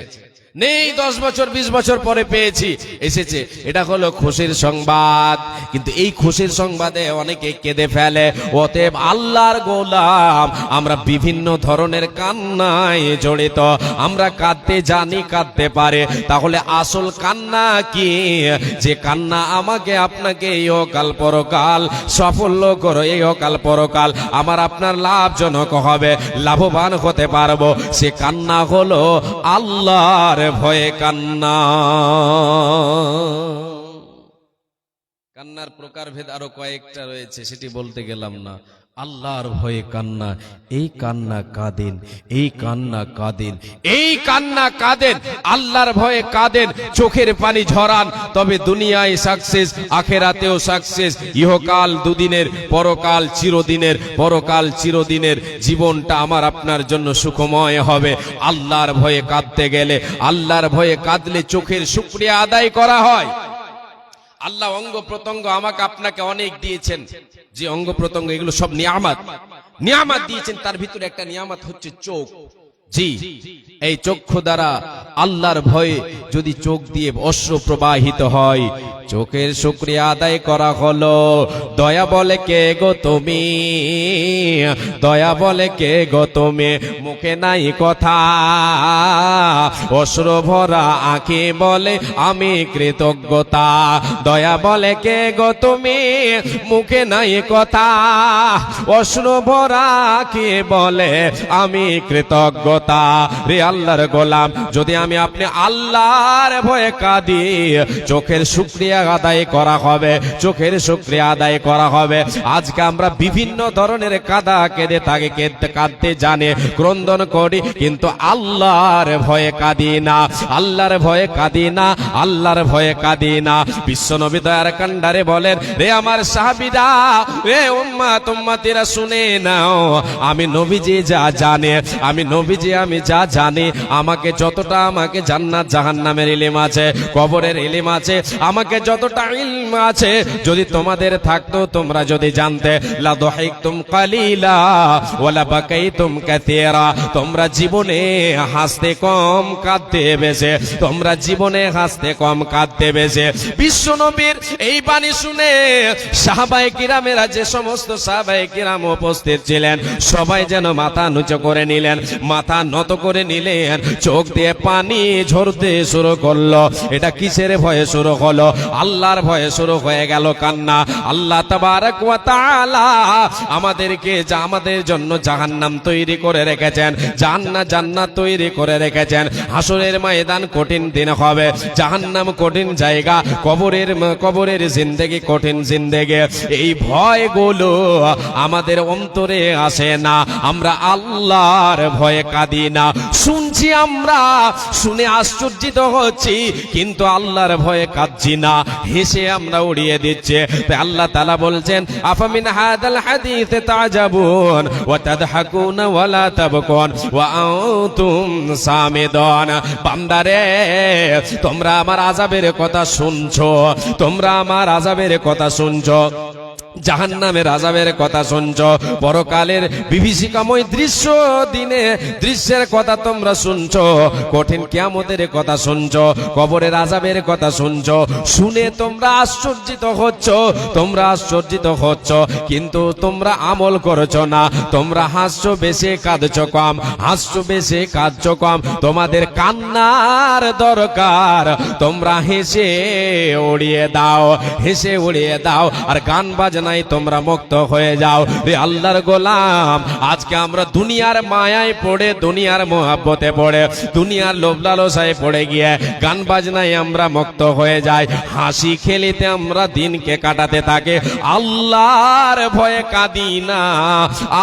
নেই, 10 বছর 20 বছর পরে পেয়েছি, এসেছে, এটা হলো খুশির সংবাদ। কিন্তু এই খুশির সংবাদে অনেকে কেঁদে ফেলে। অতএব আল্লাহর গোলাম আমরা বিভিন্ন ধরনের কান্নায় জড়িত। আমরা কাঁদতে জানি, কাঁদতে পারে, তাহলে আসল কান্না কি? যে কান্না আমাকে আপনাকে ইহকাল পরকাল সাফল্য করো, ইহকাল পরকাল আমার আপনার লাভজনক হবে, লাভবান হতে পারবো, সে কান্না হলো আল্লাহর ভয়ে কান্না। কান্নার প্রকারভেদ আরো কয়েকটা রয়েছে, সেটি বলতে গেলাম না। আল্লাহর ভয়ে কান্না, এই কান্না কাঁদেন, এই কান্না কাঁদেন, এই কান্না কাঁদেন, আল্লাহর ভয়ে কাঁদেন, চোখের পানি ঝরান, তবে দুনিয়ায় সাকসেস, আখেরাতেও সাকসেস। ইহকাল দুদিনের, পরকাল চিরদিনের, পরকাল চিরদিনের, জীবনটা আমার আপনার জন্য সুখময় হবে। আল্লাহর ভয়ে কাঁদতে গেলে, আল্লাহর ভয়ে কাঁদলে চোখের শুকরিয়া আদায় করা হয়। আল্লাহ অঙ্গ প্রত্যঙ্গ আমাকে আপনাকে অনেক দিয়েছেন, যে অঙ্গ প্রত্যঙ্গ এগুলো সব নিয়ামত দিয়েছেন, তার ভিতরে একটা নিয়ামত হচ্ছে চোখ। জি, এই চক্ষু দ্বারা আল্লাহর ভয়ে যদি চোখ দিয়ে অশ্রু প্রবাহিত হয়, চোখের শুকরিয়া আদায় করা হলো। দয়া বলে কে গো তুমি, দয়া বলে কে গো তুমি, মুখে নাই কথা, অশ্রু ভরা আঁখি বলে আমি কৃতজ্ঞতা। দয়া বলে কে গো তুমি, মুখে নাই কথা, অশ্রু ভরা আঁখি বলে আমি কৃতজ্ঞতা। রে আল্লাহর গোলাম, যদি আমি আপনি আল্লাহর ভয়ে কাঁদি, চোখের শুকরিয়া আদায় করা হবে, চোখের শুকরিয়া আদায় করা হবে। আজকে আমরা বিভিন্ন ধরনের কাঁদা কেঁদে থাকি, কাঁদতে জানে, ক্রন্দন করি, কিন্তু আল্লাহর ভয়ে কাঁদি না, আল্লাহর ভয়ে কাঁদি না, আল্লাহর ভয়ে কাঁদি না। বিশ্বনবী দয়ার কান্ডারে বলেন, রে আমার সাহাবীরা, রে উম্মত উম্মতিরা শুনে নাও, আমি নবীজি যা জানে, আমি নবীজি আমি যা জানি, আমাকে যতটা আমাকে জান্নাত জাহান্নামের ইলম আছে, কবরের ইলম আছে, আমাকে যতটা ইলম আছে, যদি তোমাদের থাকতো, তোমরা যদি জানতে, লা দাহিকতুম কালিলা ওয়ালা বাকাইতুম কাসীরা, তোমরা জীবনে হাসতে কম কাঁদতে বেশি, তোমরা জীবনে হাসতে কম কাঁদতে বেশি। বিশ্বনবীর এই বাণী শুনে সাহাবায়ে কিরামেরা, যে সমস্ত সাহাবায়ে কিরাম উপস্থিত ছিলেন, সবাই যেন মাথা নিচু করে নিলেন, মাথা নত করে নিলেন, চোখ দিয়ে পানি ঝরতে শুরু করলো। এটা কিসের ভয়ে শুরু হলো? আল্লাহর ভয়ে শুরু হয়ে গেল কান্না। আল্লাহ তাবারক ওয়া তাআলা আমাদেরকে, যা আমাদের জন্য জাহান্নাম তৈরি করে রেখেছেন, জান্নাত তৈরি করে রেখেছেন। হাসরের ময়দান কঠিন দিন হবে, জাহান্নাম কঠিন জায়গা, কবরের জিন্দেগি কঠিন জিন্দেগি। এই ভয়গুলো আমাদের অন্তরে আসে না, আমরা আল্লাহর ভয়ে কাঁদি না। শুনছি আমরা, শুনে আশ্চর্যিত হচ্ছি, কিন্তু আল্লাহর ভয়ে কাঁদছি না, হেসে আমরা উড়িয়ে দিচ্ছে। তাই আল্লাহ তাআলা বলছেন, আফামিন হাদাল হাদিস তাজাবুন ওয়া তাদহাকুনা ওয়া লা তাবকুন ওয়া আনতুম সামিদুন। বান্দারে, তোমরা আমার আযাবের কথা শুনছো, তোমরা আমার আযাবের কথা শুনছো, জাহান্নামের আযাবের কথা শুনছো, পরকালের বিভীষিকাময় দৃশ্য দিনে দৃশ্যের কথা তোমরা শুনছো, কঠিন কিয়ামতের কথা শুনছো, কবরের আযাবের কথা শুনছো, শুনে তোমরা আশ্চর্যিত হচ্ছ, তোমরা আশ্চর্যিত হচ্ছ, কিন্তু তোমরা আমল করছো না। তোমরা হাসছো বেশি, কাঁদছো কম, হাসছো বেশি, কাঁদছো কম। তোমাদের কান্নার দরকার, তোমরা হেসে উড়িয়ে দাও, হেসে উড়িয়ে দাও, আর গান বাজনায় তোমরা মুক্ত হয়ে যাও। রে আল্লাহর গোলাম, আজকে আমরা দুনিয়ার মায়ায় পড়ে, দুনিয়ার মোহাব্বতে পড়ে, দুনিয়ার লোভ লালসায় পড়ে গিয়ে গান বাজনায় আমরা মুক্ত হয়ে যাই, হাসি খেলিতে আমরা দিনকে কাটাতে থাকি। আল্লাহর ভয়ে কাঁদি না,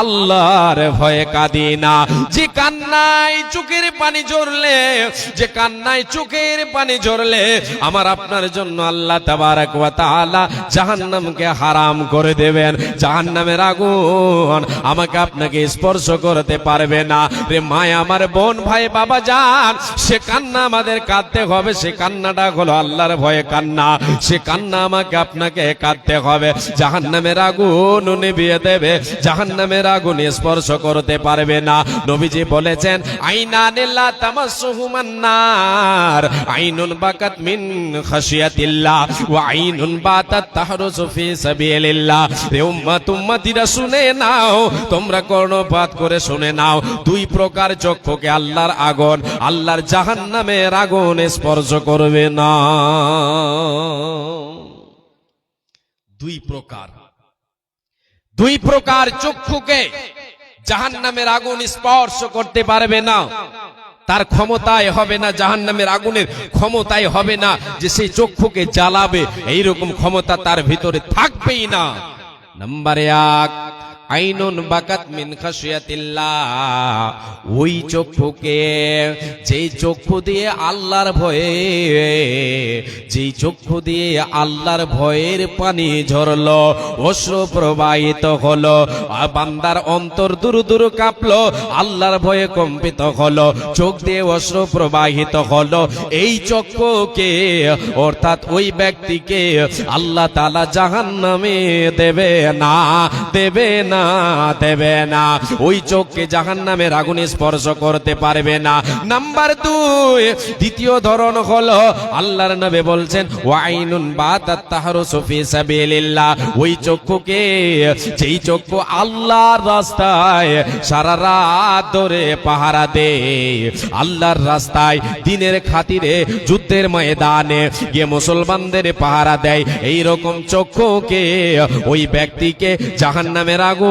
আল্লাহর ভয়ে কাঁদি না। যে কান্নায় চোখের পানি ঝরলে, যে কান্নায় চোখের পানি ঝরলে আমার আপনার জন্য আল্লাহ তাবারক ওয়া তাআলা জাহান্নামকে হারাম করে দেবেন। জাহান্নামের আগুন আমাকে আপনাকে স্পর্শ করতে পারবে না। রে মায় আমার, বোন, ভাই, বাবা জান, সে কান্না আমাদের কাঁদতে হবে। সে কান্নাটা হলো আল্লাহর ভয়ে কান্না। সে কান্না আমাকে আপনাকে কাঁদতে হবে। জাহান্নামের আগুন নিভিয়ে দেবে, জাহান্নামের আগুন স্পর্শ করতে পারবে না। নবীজি বলেছেন, আইনান লা তামাসসুহুমান নার, আইনুন বাকাত মিন খাশিয়াতিল্লাহ ওয়া আইনুন বাতাত তাহরুসু ফি সাবিলিল্লাহ। রে উম্মত, উম্মতিরা শুনে নাও, তোমরা কর্ণপাত করে শুনে নাও। দুই প্রকার চক্ষুকে আল্লাহর আগুন, আল্লাহর জাহান্নামের আগুন স্পর্শ করবে না। দুই প্রকার, দুই প্রকার চক্ষুকে জাহান্নামের আগুন স্পর্শ করতে পারবে না। তার ক্ষমতায় হবে না, জাহান্নামের আগুনের ক্ষমতায় হবে না যে সেই চক্ষুকে জ্বালাবে, এইরকম ক্ষমতা তার ভিতরে থাকবেই না। নাম্বার 1, আইনুন বাকাত মিন খাশিয়াতিল্লাহ, ওই চক্ষুকে, যেই চক্ষু দিয়ে আল্লাহর ভয়ে, যেই চক্ষু দিয়ে আল্লাহর ভয়ের পানি ঝরলো, অশ্রু প্রবাহিত হলো, বান্দার অন্তর দুরু দুরু কাঁপলো, আল্লাহর ভয়ে কম্পিত হলো, চোখ দিয়ে অশ্রু প্রবাহিত হলো, এই চক্ষুকে অর্থাৎ ওই ব্যক্তিকে আল্লাহ তাআলা জাহান্নামে দেবে না, দেবে না, দেবে না। ওই চোখকে জাহান্নামের আগুনে স্পর্শ করতে পারবে না। নাম্বার 2, দ্বিতীয় ধরন হলো, আল্লাহর নবী বলছেন, ওয়াইনুন বাতাত তাহরুসু ফি সাবিলিল্লাহ, ওই চক্ষুকে, যেই চক্ষু আল্লাহর রাস্তায় সারা রাত ধরে পাহারা দেয়, আল্লাহর রাস্তায় দিনের খাতিরে যুদ্ধের ময়দানে গিয়ে মুসলমানদের পাহারা দেয়, এই রকম চক্ষুকে, ওই ব্যক্তিকে জাহান্নামের আগুন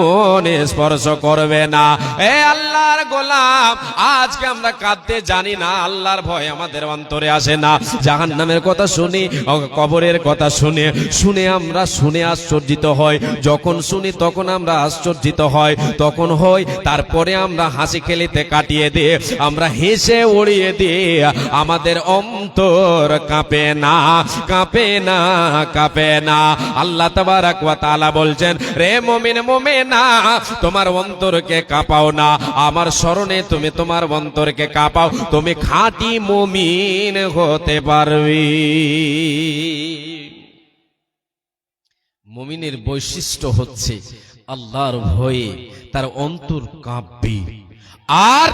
স্পর্শ করবে না। এ আল্লাহর গোলাম, আজকে আমরা কাঁদতে জানি না, আল্লাহর ভয় আমাদের অন্তরে আসে না। জাহান্নামের কথা শুনি, কবরের কথা শুনে শুনে আমরা শুনে আশ্চর্যিত হই। যখন শুনি তখন আমরা আশ্চর্যিত হই, তখন হই, তারপরে আমরা হাসি খেলিতে কাটিয়ে দিয়ে, আমরা হেসে উড়িয়ে দিয়ে, আমাদের অন্তর কাঁপে না, কাঁপে না, কাঁপে না। আল্লাহ তাবারক ওয়া তাআলা বলছেন, রে মুমিন, মুমিনা, তোমার অন্তরকে কাঁপাও না, আমার স্মরণে তুমি তোমার অন্তরকে কাঁপাও, তুমি খাঁটি মুমিন হতে পারবে। মুমিনের বৈশিষ্ট্য হচ্ছে আল্লাহর ভয়ে তার অন্তর কাঁপবে আর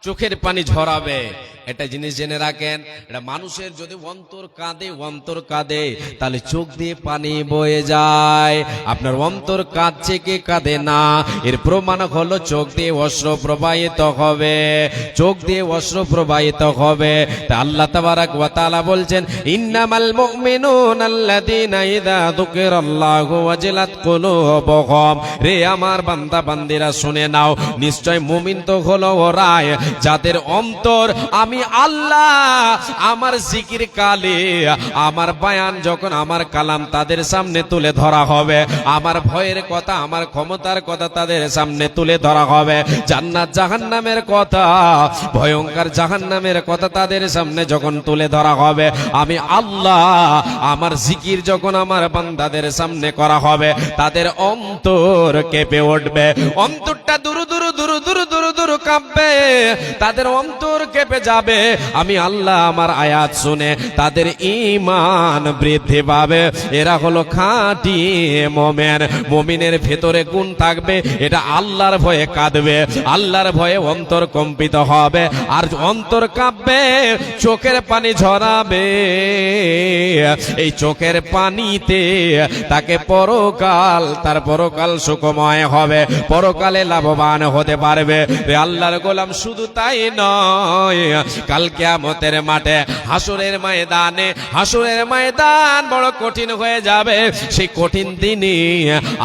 চোখের পানি ঝরাবে। একটা জিনিস জেনে রাখেন, এটা মানুষের যদি অন্তর কাঁদে, অন্তর কাঁদে, তাহলে চোখ দিয়ে পানি বয়ে যায়। আপনার অন্তর কাঁদছে কি কাঁদে না, এর প্রমাণ হলো চোখ দিয়ে অশ্রু প্রবাহিত হবে, চোখ দিয়ে অশ্রু প্রবাহিত হবে। তা আল্লাহ তাবারক ওয়া তাআলা বলছেন, ইন্নামাল মুমিনুনা আল্লাযীনা ইযা যুকিরাল্লাহু ওয়াজিলাত কুলুবুহুম। রে আমার বান্দা বান্দিরা শুনে নাও, নিশ্চয় মুমিন তো হলো ওরা যাদের অন্তর আমি আল্লাহ, আমার জিকির কালে, আমার বয়ান যখন, আমার কালাম তাদের সামনে তুলে ধরা হবে, আমার ভয়ের কথা, আমার ক্ষমতার কথা তাদের সামনে তুলে ধরা হবে, জান্নাত জাহান্নামের কথা, ভয়ঙ্কর জাহান্নামের কথা তাদের সামনে যখন তুলে ধরা হবে, আমি আল্লাহ, আমার জিকির যখন আমার বান্দাদের সামনে করা হবে, তাদের অন্তর কেঁপে উঠবে, অন্তরটা দুরু দুরু দুরু দুরু দুরু দুরু কাঁপবে, তাদের অন্তর কেঁপে যাবে। আমি আল্লাহ আমার আয়াত শুনে তাদের ঈমান বৃদ্ধি পাবে। এরা হলো খাঁটি মুমিন। মুমিনের ভেতরে গুণ থাকবে, এটা আল্লাহর ভয়ে কাঁদবে, আল্লাহর ভয়ে অন্তর কম্পিত হবে, আর অন্তর কাঁপবে, চোখের পানি ঝরাবে। এই চোখের পানিতে তাকে পরকাল, তার পরকাল সুখময় হবে, পরকালে লাভবান হতে পারবে। রে আল্লাহর গোলাম, শুধু তাই নয়, কাল কিয়ামতের মাঠে হাসরের ময়দানে, হাসরের ময়দান বড় কঠিন হয়ে যাবে। সেই কঠিন দিনে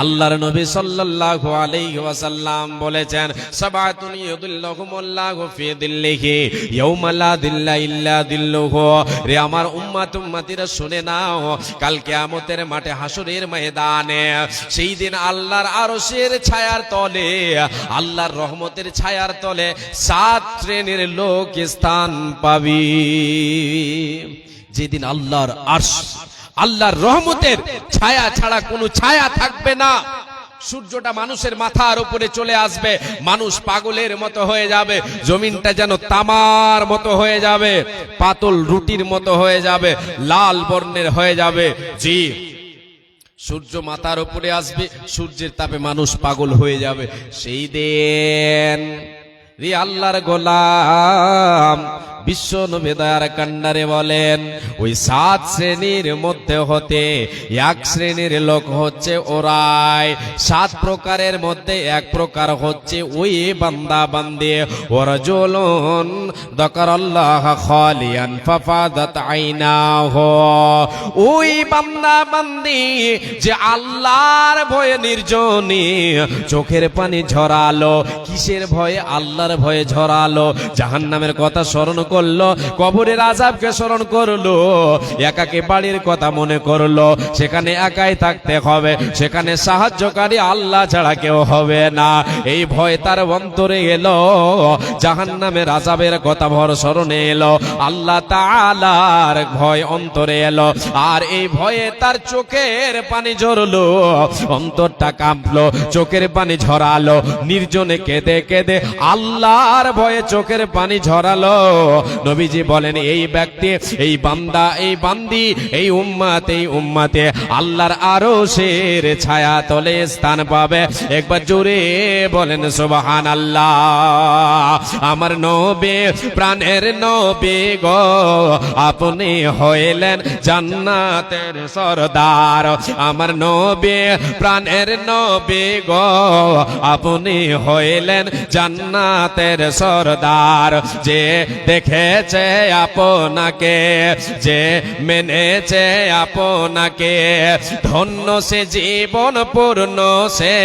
আল্লাহর নবী সাল্লাল্লাহু আলাইহি ওয়াসাল্লাম বলেছেন, সাবাতুন ইউদিল্লাহুমুল্লাহু ফি দিল্লিহি ইয়াউমা লা দিল্লা ইল্লা দিল্লুহু। রে আমার উম্মত উম্মতিরা শুনে নাও, কাল কিয়ামতের মাঠে হাসরের ময়দানে সেই দিন আল্লাহর আরশের ছায়ার তলে, আল্লাহর রহমতের ছায়ার তলে 7 শ্রেণীর লোক স্থান পাবে। যেদিন আল্লাহর আরশ, আল্লাহর রহমতের ছায়া ছাড়া কোনো ছায়া থাকবে না। সূর্যটা মানুষের মাথার উপরে চলে আসবে, মানুষ পাগলের মতো হয়ে যাবে, জমিনটা যেন তামার মতো হয়ে যাবে, পাতল রুটির মতো হয়ে যাবে, লাল বর্ণের হয়ে যাবে। জি, সূর্য মাথার উপরে আসবে, সূর্যের তাপে মানুষ পাগল হয়ে যাবে। সেই দিন রে আল্লাহর গোলাম বিশ্ব নবী দয়ার কান্ডারে বলেন, ওই 7 শ্রেণীর মধ্যে হতে 1 শ্রেণীর লোক হচ্ছে ওরাই। 7 প্রকারের মধ্যে 1 প্রকার হচ্ছে ওই বান্দা বান্দি, ওয়ারাজুলুন যাকারাল্লাহ খালিয়ান ফাফাদাত আইনাহু। ওই বান্দা বান্দি যে আল্লাহর ভয়ে নির্জনে চোখের পানি ঝরালো। কিসের ভয়ে? আল্লাহর ভয়ে ঝরালো। জাহান্নামের কথা স্মরণ করলো, কবরের আযাবকে স্মরণ করলো, একাকে বাড়ির কথা মনে করলো, সেখানে একাই থাকতে হবে, সেখানে সাহায্যকারী আল্লাহ ছাড়া কেউ হবে না। এই ভয় তার অন্তরে এলো, জাহান্নামের আযাবের কথা ভর স্মরণে এলো, আল্লাহ তাআলার ভয় অন্তরে এলো, আর এই ভয়ে তার চোখের পানি ঝরলো, অন্তরটা কাঁপলো, চোখের পানি ঝরালো, নির্জনে কেঁদে কেঁদে আল্লাহর ভয়ে চোখের পানি ঝরালো। নবীজি বলেন, এই ব্যক্তি, এই বান্দা, এই বান্দি, এই উম্মতে আল্লাহর আরশের ছায়া তলে স্থান পাবে। একবার জোরে বলেন সুবহানাল্লাহ। আমার নবী, প্রাণের নবী গো, আপনি হইলেন জান্নাতের সরদার। আমার নবী, প্রাণের নবী গো, আপনি হইলেন জান্নাতের সরদার। যে দেখেছে আপনাকে, যে মেনেছে আপনাকে, ধন্য সে জীবন পূর্ণ সে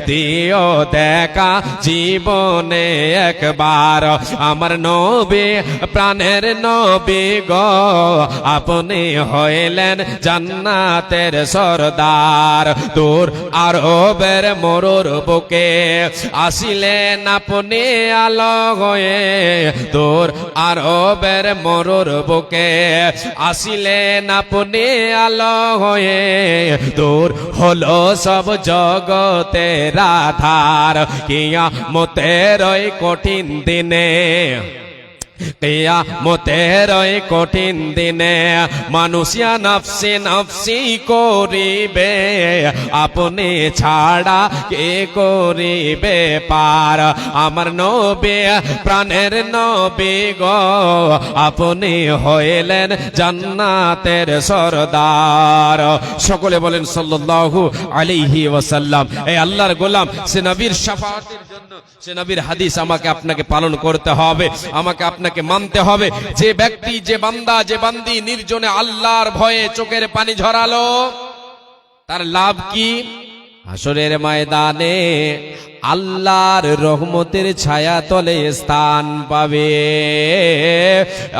দিও দেখা জীবনে একবার। আমার নবী, প্রাণের নবী গো, আপনি হইলেন জান্নাতের সরদার। দূর আরবের মরুর বুকে আসিলেন আপনি আলো হয়ে, দূর আরবের মরুর বুকে আসিলেন আপনি আলো হয়ে, দূর হলো সব জগতের আধার কিয়ামতের ওই কঠিন দিনে। কিয়ামতের ওই কঠিন দিনে মানুষিয়া নফসি নফসি করিবে, আপনি ছাড়া কে করিবে পার। আমার নবী, প্রাণের নবী গো, আপনি হইলেন জান্নাতের সরদার। সকলে বলেন সাল্লাল্লাহু আলাইহি ওয়াসাল্লাম। এই আল্লাহর গোলাম, সে নবীর শাফাআতের জন্য, সে নবীর হাদিস আমাকে আপনাকে পালন করতে হবে, আমাকে আপনাকে মানতে হবে। যে ব্যক্তি, যে বান্দা, যে বান্দি নির্জনে আল্লাহর ভয়ে চোখের পানি ঝরালো, তার লাভ কি? হাসরের ময়দানে আল্লাহর রহমতের ছায়া তলে স্থান পাবে।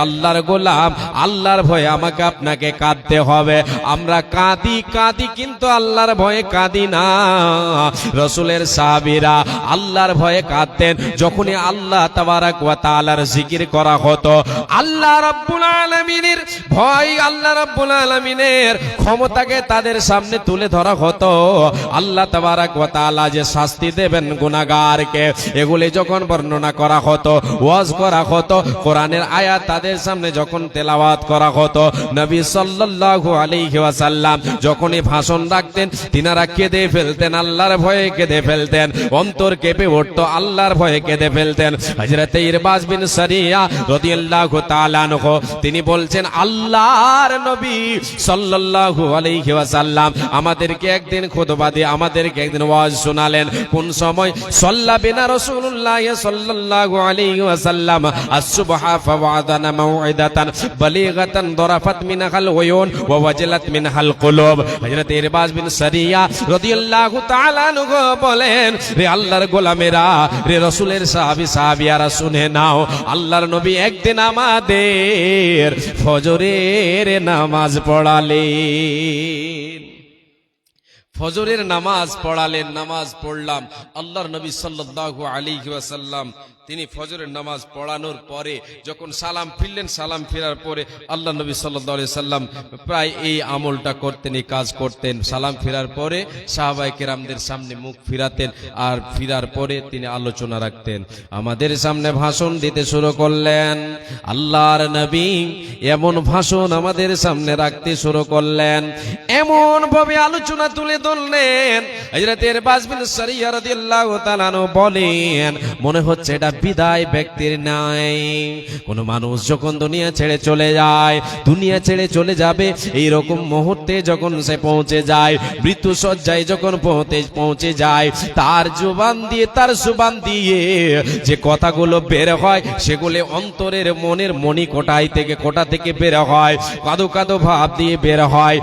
আল্লাহর গোলাম, আল্লাহর ভয়ে আমাকে আপনাকে কাঁদতে হবে। আমরা কাঁদি কাঁদি কিন্তু আল্লাহর ভয়ে কাঁদি না। রাসূলের সাহাবীরা আল্লাহর ভয়ে কাঁদতেন যখনই আল্লাহ তাবারাক ওয়া তাআলার জিকির করা হতো। আল্লাহ রাব্বুল আলামিনের ভয়, আল্লাহ রাব্বুল আলামিনের ক্ষমতাকে তাদের সামনে তুলে ধরা হতো। আল্লাহ আল্লাহ তাবারাক ওয়া তাআলা যে শাস্তি দেবেন গুনাহগারকে, এগুলি যখন বর্ণনা করা হতো, ওয়াজ করা হতো, কোরআনের আয়াত তাদের সামনে যখন তেলাওয়াত করা হতো, নবী সাল্লাল্লাহু আলাইহি ওয়াসাল্লাম যখনই ভাষণ রাখতেন তিনারা কেঁদে ফেলতেন, আল্লাহর ভয়ে কেঁদে ফেলতেন, অন্তর কেঁপে উঠতো, আল্লাহর ভয়ে কেঁদে ফেলতেন। হযরত ইরবাজ বিন সারিয়া রাদিয়াল্লাহু তাআলা আনহু তিনি বলছেন, আল্লাহর নবী সাল্লাল্লাহু আলাইহি ওয়াসাল্লাম আমাদেরকে একদিন খুতবা দিয়ে আমাদেরকে একদিন ওয়াজ শোনালেন। কোন সময়? সাল্লা বিনা রাসূলুল্লাহ সাল্লাল্লাহু আলাইহি ওয়াসাল্লাম আস-সুবহা ফাওয়াদানা মাউইদাতান বালিগাতান দরাফাত মিনহাল উয়ুন ওয়া ওয়াজলাত মিনহাল কুলুব। হযরত ইরবাজ বিন সারিয়া রাদিয়াল্লাহু তাআলা আনহু বলেন, রে আল্লাহর গোলামেরা, রে রাসূলের সাহাবিয়ারা শুনে নাও, আল্লাহর নবী একদিন আমাদের ফজরের নামাজ পড়ালেন। ফজরের নামাজ পড়ালেন, নামাজ পড়লাম। আল্লাহর নবী সাল্লাল্লাহু আলাইহি ওয়াসাল্লাম তিনি ফজরের নামাজ পড়ানোর পরে যখন সালাম ফিরলেন, সালাম ফেরার পরে আল্লাহ নবী সাল্লাল্লাহু আলাইহি সাল্লাম প্রায় এই আমলটা করতেন, এই কাজ করতেন। সালাম ফেরার পরে সাহাবায়ে কেরামদের সামনে মুখ ফিরাতেন, আর ফিরার পরে তিনি আলোচনা রাখতেন। আমাদের সামনে ভাষণ দিতে শুরু করলেন। আল্লাহর নবী এমন ভাষণ আমাদের সামনে রাখতে শুরু করলেন, এমন ভাবে আলোচনা তুলে ধরলেন, হযরত ইরবাজ বিন সারিয়া রাদিয়াল্লাহু তাআলা আনহু বলেন, মনে হচ্ছে এটা বিদায় ব্যক্তির নাই। কোন মানুষ যখন দুনিয়া ছেড়ে চলে যায়, দুনিয়া ছেড়ে চলে যাবে এইরকম মুহূর্তে যখন সে পৌঁছে যায়, মৃত্যু সজ্জায় যখন পৌঁছে যায়, তার জবান দিয়ে, তার জবান দিয়ে যে কথাগুলো বের হয় সেগুলো অন্তরের মনের মনি কোটা থেকে বের হয়, কাদো কাদো ভাব দিয়ে বের হয়,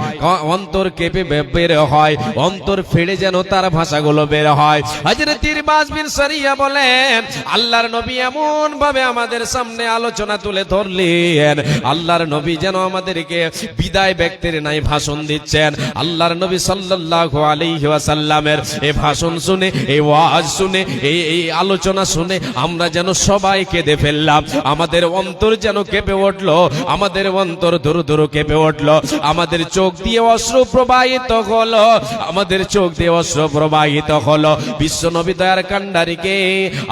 অন্তর কেঁপে বের হয়, অন্তর ফেড়ে যেন তার ভাষাগুলো বের হয়। হযরত ইরবাজ বিন সারিয়া বলেন, আল্লাহর নবী এমন ভাবে আমাদের সামনে আলোচনা তুলে ধরলেন, আল্লাহর নবী যেন আমাদেরকে বিদায় ব্যক্তির নাই ভাষণ দিচ্ছেন। আল্লাহর নবী সাল্লাল্লাহু আলাইহি ওয়াসাল্লামের এই ভাষণ শুনে, এই ওয়াজ শুনে, এই আলোচনা শুনে আমরা যেন সবাই কেঁদে ফেললাম। আমাদের অন্তর যেন কেঁপে উঠলো, আমাদের অন্তর ধরু ধরু কেঁপে উঠলো, আমাদের চোখ দিয়ে অশ্রু প্রবাহিত হলো, আমাদের চোখ দিয়ে অশ্রু প্রবাহিত হলো। বিশ্ব নবী দয়ার কান্ডারিকে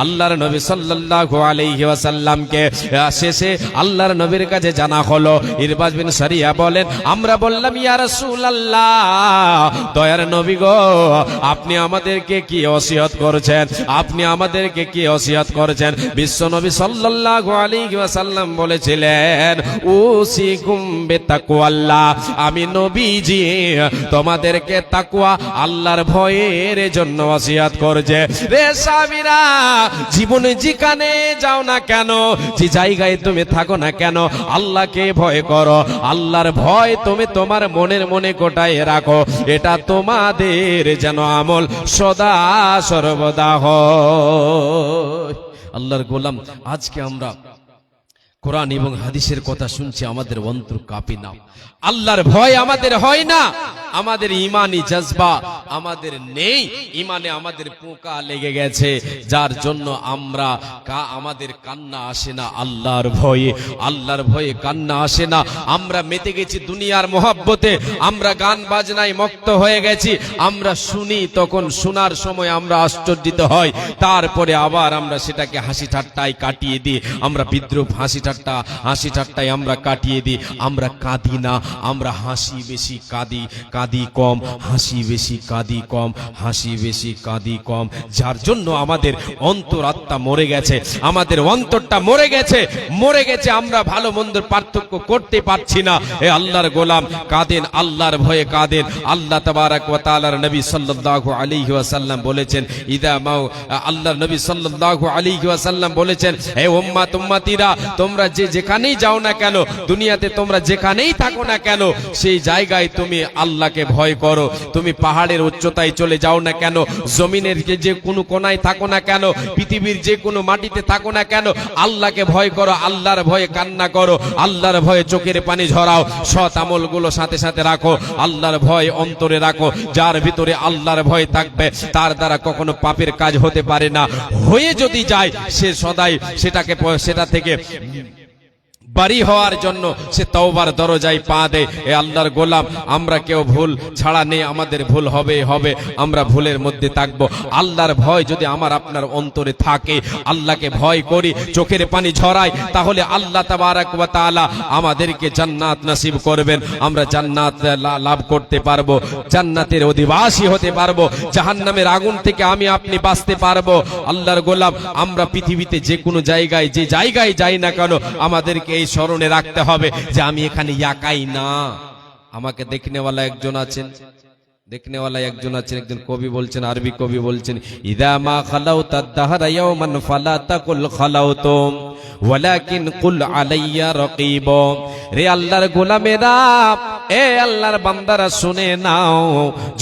আল্লাহর নবী সাল্লাল্লাহু আলাইহি ওয়াসাল্লামকে শেষে আল্লাহর নবীর কাছে জানা হলো। ইরবাজ বিন সারিয়া বলেন, আমরা বললাম, ইয়া রাসূলুল্লাহ, দয়ার নবী গো, আপনি আমাদেরকে কি ওসিয়ত করেছেন? আপনি আমাদেরকে কি ওসিয়ত করেছেন? বিশ্ব নবী সাল্লাল্লাহু আলাইহি ওয়াসাল্লাম বলেছিলেন, উসিকুম বিতাকওয়াল্লাহ, আমি নবীজি তোমাদেরকে তাকওয়া, আল্লাহর ভয়ের জন্য ওসিয়ত করছে। রে সাহাবীরা, জীবনে যেখানে যাও না কেন, যে জায়গায় তুমি থাকো না কেন, আল্লাহকে ভয় করো। আল্লাহর ভয় তুমি তোমার মনে কোটায় রাখো। এটা তোমাদের যেন আমল সদা সর্বদা হয়। আল্লাহর গোলাম, আজকে আমরা কোরআন এবং হাদিসের কথা শুনছি, আমাদের অন্তর কাঁপে না, আল্লাহর ভয় আমাদের হয় না, আমাদের ইমানি জজবা আমাদের নেই, ইমানে আমাদের পোকা লেগে গেছে, যার জন্য আমাদের কান্না আসে না আল্লাহর ভয়ে, আল্লাহর ভয়ে কান্না আসে না। আমরা মেতে গেছি দুনিয়ার মহব্বতে, আমরা গান বাজনায় মত্ত হয়ে গেছি, আমরা শুনি, তখন শোনার সময় আমরা আশ্চর্যিত হই, তারপরে আবার আমরা সেটাকে হাসি ঠাট্টায় কাটিয়ে দিই, আমরা বিদ্রুপ হাসি ঠাট্টায় আমরা কাটিয়ে দিই। আমরা কাঁদি না, আমরা হাসি বেশি, কাঁদি কম, হাসি বেশি, কাঁদি কম, হাসি বেশি, কাঁদি কম, যার জন্য আমাদের অন্তরাত্মা মরে গেছে, আমাদের অন্তরটা মরে গেছে, আমরা ভালো মন্দের পার্থক্য করতে পারছি না। এ আল্লাহর গোলাম, কাঁদেন, আল্লাহর ভয়ে কাঁদেন। আল্লাহ তাবারাক ওয়া তাআলার নবী সাল্লাল্লাহু আলাইহি ওয়াসাল্লাম বলেছেন, আল্লাহর নবী সাল্লাল্লাহু আলাইহি ওয়াসাল্লাম বলেছেন, হে উম্মতিরা, তোমরা যেখানেই যাও না কেন, দুনিয়াতে তোমরা যেখানেই থাকো না কেন, সেই জায়গায় তুমি আল্লাহকে ভয় করো। তুমি পাহাড়ের উচ্চতায় চলে যাও না কেন, জমিনের যে কোনো কোনায় থাকো না কেন, পৃথিবীর যে কোনো মাটিতে থাকো না কেন, আল্লাহকে ভয় করো, আল্লাহর ভয়ে কান্না করো, আল্লাহর ভয়ে চোখের পানি ঝরাও, সৎ আমলগুলো সাথে সাথে রাখো, আল্লাহর ভয় অন্তরে রাখো। যার ভিতরে আল্লাহর ভয় থাকবে, তার দ্বারা কখনো পাপের কাজ হতে পারে না, হয়ে যদি যায় সে সদাই সেটা থেকে বাড়ি হওয়ার জন্য সে তওবার দরজায় পা দেয়। এ আল্লাহর গোলাম, আমরা কেউ ভুল ছাড়া নেই, আমাদের ভুল হবে, আমরা ভুলের মধ্যে থাকব। আল্লাহর ভয় যদি আমার আপনার অন্তরে থাকে, আল্লাহকে ভয় করি, চোখের পানি ঝরাই, তাহলে আল্লাহ তাবারক ওয়া তাআলা আমাদেরকে জান্নাত নসিব করবেন। আমরা জান্নাত লাভ করতে পারবো, জান্নাতের অধিবাসী হতে পারবো, জাহান্নামের আগুন থেকে আমি আপনি বাঁচতে পারবো। আল্লাহর গোলাম, আমরা পৃথিবীতে যে কোনো জায়গায়, যে জায়গায় যাই না কেন, আমাদেরকে এই স্মরণে রাখতে হবে যে আমি এখানে একাই না, আমাকে দেখনেওয়ালা একজন আছেন। একজন কবি বলছেন, আরবি কবি বলছেন, ইদা মা খালাউতা দাহরা ইয়াওমান ফালা তাকুল খালাউতুম ওয়ালাকিন কুল আলাইয়া রাকিব। রে আল্লাহর গোলামেরা, এ আল্লাহর বান্দারা, শুনে নাও,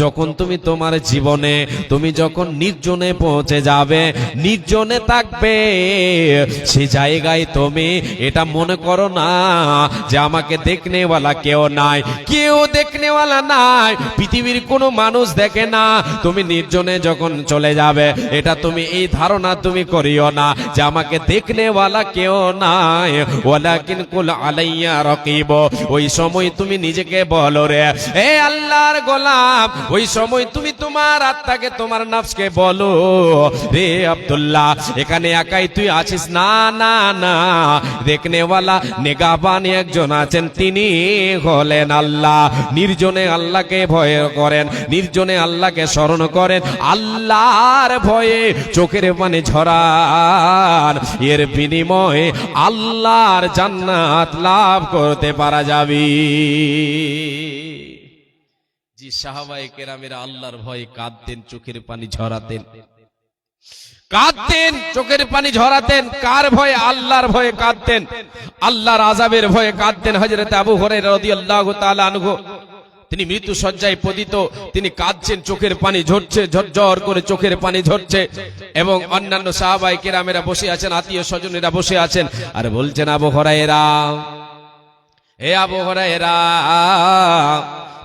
যখন তুমি তোমার জীবনে তুমি যখন নির্জনে পৌঁছে যাবে, নির্জনে থাকবে, সে জায়গায় তুমি এটা মনে করো না যে আমাকে দেখনেওয়ালা কেউ নাই, কেউ দেখনেওয়ালা নাই, পৃথিবীর কোনো মানুষ দেখে না। তুমি নির্জনে যখন চলে যাবে, এটা তুমি এই ধারণা তুমি করিও না যে আমাকে দেখনেওয়ালা কেউ নাই, ওয়ালাকিন কুল আলাইয়া রাকিব। ওই সময় তুমি নিজেকে বলো, রে এ আল্লাহর গোলাম, ওই সময় তুমি তোমার আত্মাকে, তোমার নফসকে বলো, রে আব্দুল্লাহ, এখানে একাই তুই আছিস না, না না, দেখনেওয়ালা নেগাবান একজন আছেন, তিনি হলেন আল্লাহ। নির্জনে আল্লাহকে ভয় করেন, নির্জনে আল্লাহকে স্মরণ করেন, আল্লাহর ভয়ে চোখের পানি ঝরান, এর বিনিময়ে আল্লাহর জান্নাত লাভ করতে পারা যাবে। জি, সাহাবায়ে কেরামেরা আল্লাহর ভয়ে কাঁদতেন, চোখের পানি ঝরাতেন, কাঁদতেন, চোখের পানি ঝরাতেন। কার ভয়ে? আল্লাহর ভয়ে কাঁদতেন, আল্লাহর আযাবের ভয়ে কাঁদতেন। হযরত আবু হুরায়রা রাদিয়াল্লাহু তাআলা আনহু, তিনি মৃত্যু শয্যায় পতিত, তিনি কাঁদছেন, চোখের পানি ঝরছে, ঝরঝর করে চোখের পানি ঝরছে, এবং অন্যান্য সাহাবায়ে কেরামেরা বসে আছেন, আত্মীয় স্বজনেরা বসে আছেন, আর বলছেন, আবু হুরায়রা, হে আবু হুরায়রা,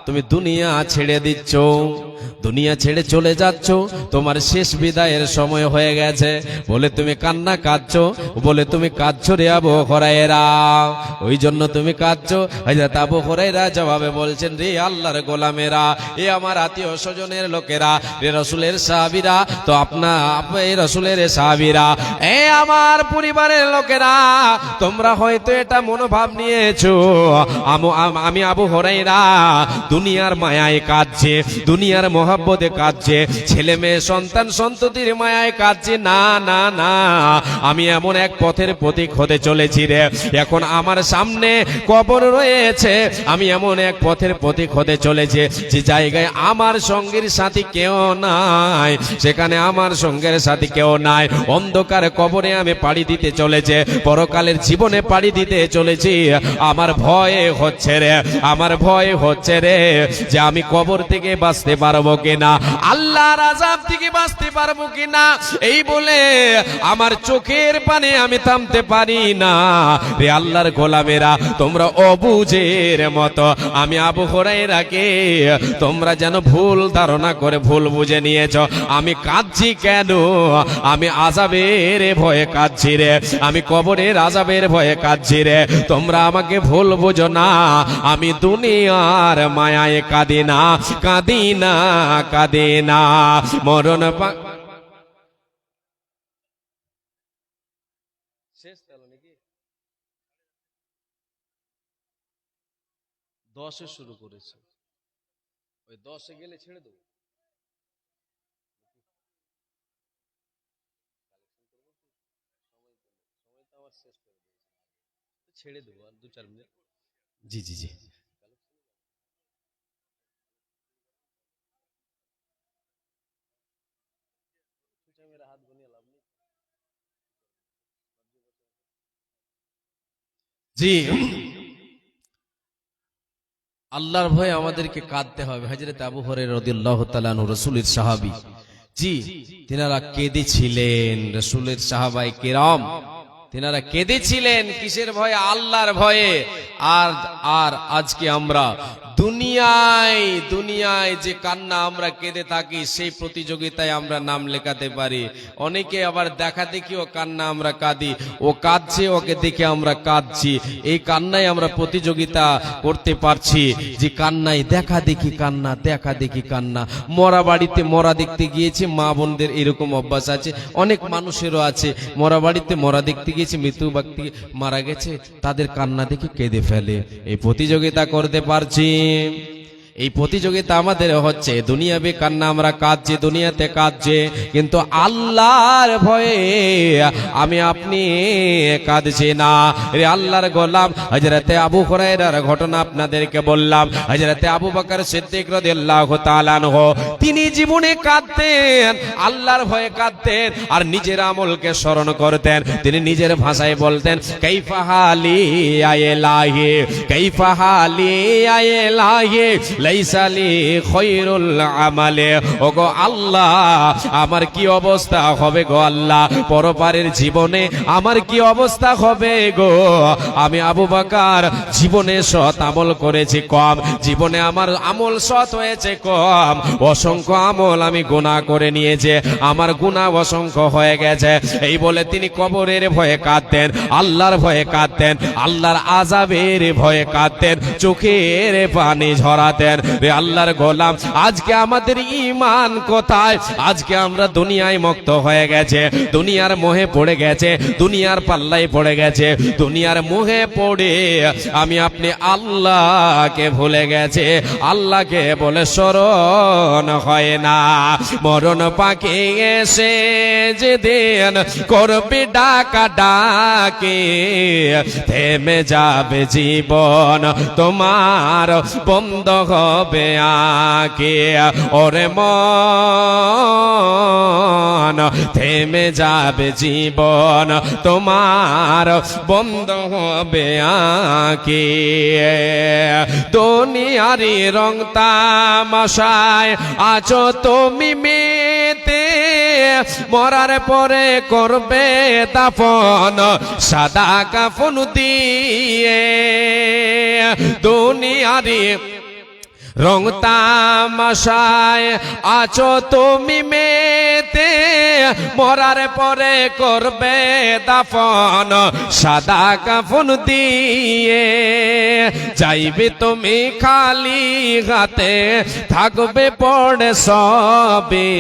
তুমি দুনিয়া ছেড়ে দিচ্ছ, দুনিয়া ছেড়ে চলে যাচ্ছ, তোমার শেষ বিদায়ের সময় হয়ে গেছে বলে তুমি কান্না কাঁদছো, বলে তুমি কাঁদছো রে আবু হুরায়রা, ওই জন্য তুমি কাঁদছো। হযরত আবু হুরায়রা জবাবে বলছেন, রে আল্লাহর গোলামেরা, এ আমার আত্মীয় স্বজনের লোকেরা, রে রাসূলের সাহাবীরা, তো এই রাসূলের সাহাবীরা, এ আমার পরিবারের লোকেরা, তোমরা হয়তো এটা মনোভাব নিয়েছো আমি আবু হুরায়রা দুনিয়ার মায়ায় কাঁদছে, দুনিয়ার মহব্বতে কাঁদছে, ছেলে মেয়ে সন্তান সন্ততির মায়ায় কাঁদছে। না না না, আমি এমন এক পথের প্রতীক হতে চলেছি রে, এখন আমার সামনে কবর রয়েছে, আমি এমন এক পথের প্রতীক হতে চলেছে যে জায়গায় আমার সঙ্গীর সাথী কেউ নাই, সেখানে আমার সঙ্গের সাথী কেউ নাই, অন্ধকার কবরে আমি পাড়ি দিতে চলেছে, পরকালের জীবনে পাড়ি দিতে চলেছি। আমার ভয় হচ্ছে রে, আমার ভয় হচ্ছে রে যে আমি কবর থেকে বাঁচতে পারবো কিনা, আল্লাহর আযাব থেকে বাঁচতে পারবো কিনা, এই বলে আমার চোখের পানি আমি থামতে পারি না। রে আল্লাহর গোলামেরা, তোমরা অবুঝের মতো আমি আবু হুরায়রাকে তোমরা যেন ভুল ধারণা করে ভুল বুঝে নিয়েছো। আমি কাঁদছি কেন? আমি আযাবের ভয়ে কাঁদছি রে, আমি কবরের আযাবের ভয়ে কাঁদছি রে, তোমরা আমাকে ভুল বুঝো না। আমি দুনিয়ার মায়ায় কাঁদি না, কাঁদি না, কাঁদি না, মরণ শেষ নাকি 10-এ শুরু করেছে, ওই 10-এ গেলে ছেড়ে দেবো। ছেড়ে দেবো আর 2-4 মিনিট। জি জি জি, জি, আল্লাহর ভয়ে আমাদেরকে কাঁদতে হবে। হযরত আবু হুরায়রা রাদিয়াল্লাহু তাআলা আনহু রাসূলের সাহাবী, জি, তিনারা কেঁদেছিলেন, রাসূলের সাহাবায়ে কেরাম তিনারা কেঁদেছিলেন কিসের ভয়ে? আল্লাহর ভয়ে। আর আর আজকে আমরা দুনিয়ায় যে কান্না আমরা কেঁদে থাকি, সেই প্রতিযোগিতায় আমরা নাম লেখাতে পারি। অনেকে আবার দেখা দেখিও কান্না আমরা কাঁদি, ও কাঁদছে ওকে দেখে আমরা কাঁদছি, এই কান্নায় আমরা প্রতিযোগিতা করতে পারছি যে কান্নায় দেখা দেখি কান্না। মরা বাড়িতে মরা দেখতে গিয়েছে, মা বোনদের এরকম অভ্যাস আছে, অনেক মানুষেরও আছে। মরা বাড়িতে মরা দেখতে গিয়েছে, মৃত্যু ব্যক্তি মারা গেছে, তাদের কান্না দেখে কেঁদে ফেলে। এই প্রতিযোগিতা করতে পারছি। এই প্রতিযোগিতা আমাদের হচ্ছে। দুনিয়াবে কান্না আমরা কাঁদছি, দুনিয়াতে কাঁদছে, কিন্তু আল্লাহর ভয়ে আমি আপনি কাঁদছি না। রে আল্লাহর গোলাম হযরতে আবু হুরায়রার ঘটনা আপনাদেরকে বললাম। হযরতে আবু বকর সিদ্দিক রাদিয়াল্লাহু তাআলা আনহু তিনি জীবনে কাঁদতেন, আল্লাহর ভয়ে কাঁদতেন, আর নিজের আমলকে স্মরণ করতেন। তিনি নিজের ভাষায় বলতেন, কাইফা হালি আ ইলাহি, কাইফা হালি আ ইলাহি লাইসা লি খায়রুল আমালে। ওগো আল্লাহ, আমার কি অবস্থা হবে গো আল্লাহ, পরপারের জীবনে আমার কি অবস্থা হবে গো। আমি আবু বকর জীবনে সৎ আমল করেছি কম, জীবনে আমার আমল সৎ হয়েছে কম, অসংখ্য আমল আমি গুনাহ করে নিয়েছে, আমার গুনাহ অসংখ্য হয়ে গেছে। এই বলে তিনি কবরের ভয়ে কাঁদতেন, আল্লাহর ভয়ে কাঁদতেন, আল্লাহর আযাবের ভয়ে কাঁদতেন, চোখের পানি ঝরাতেন। রে আল্লাহর গোলাম, আজকে আমাদের ঈমান কোথায়? আজকে আমরা দুনিয়ায় মুক্ত হয়ে গেছে, দুনিয়ার মোহে পড়ে গেছে, দুনিয়ার পাল্লায় পড়ে গেছে, দুনিয়ার মোহে পড়ে আমি আপনি আল্লাহকে ভুলে গেছে, আল্লাহকে বলে স্মরণ হয় না। মরণ পাখি এসে যেদিন করবে ডাকা ডাকে, থেমে যাবে জীবন তোমার, বন্ধ হবে আঁকে। ওরে মন, থেমে যাবে জীবন তোমার, বন্ধ হবে আঁকে। দুনিয়ারি রং তামাশায় আছো তুমি মেতে, মরার পরে করবে দাফন সাদা কাফন দিয়ে। দুনিয়ারি রং তামাশায় আছো তুমি মেতে, মরার পরে করবে দাফন সাদা কাফন দিয়ে। যাইবে তুমি খালি হাতে, থাকবে পড়ে সবে,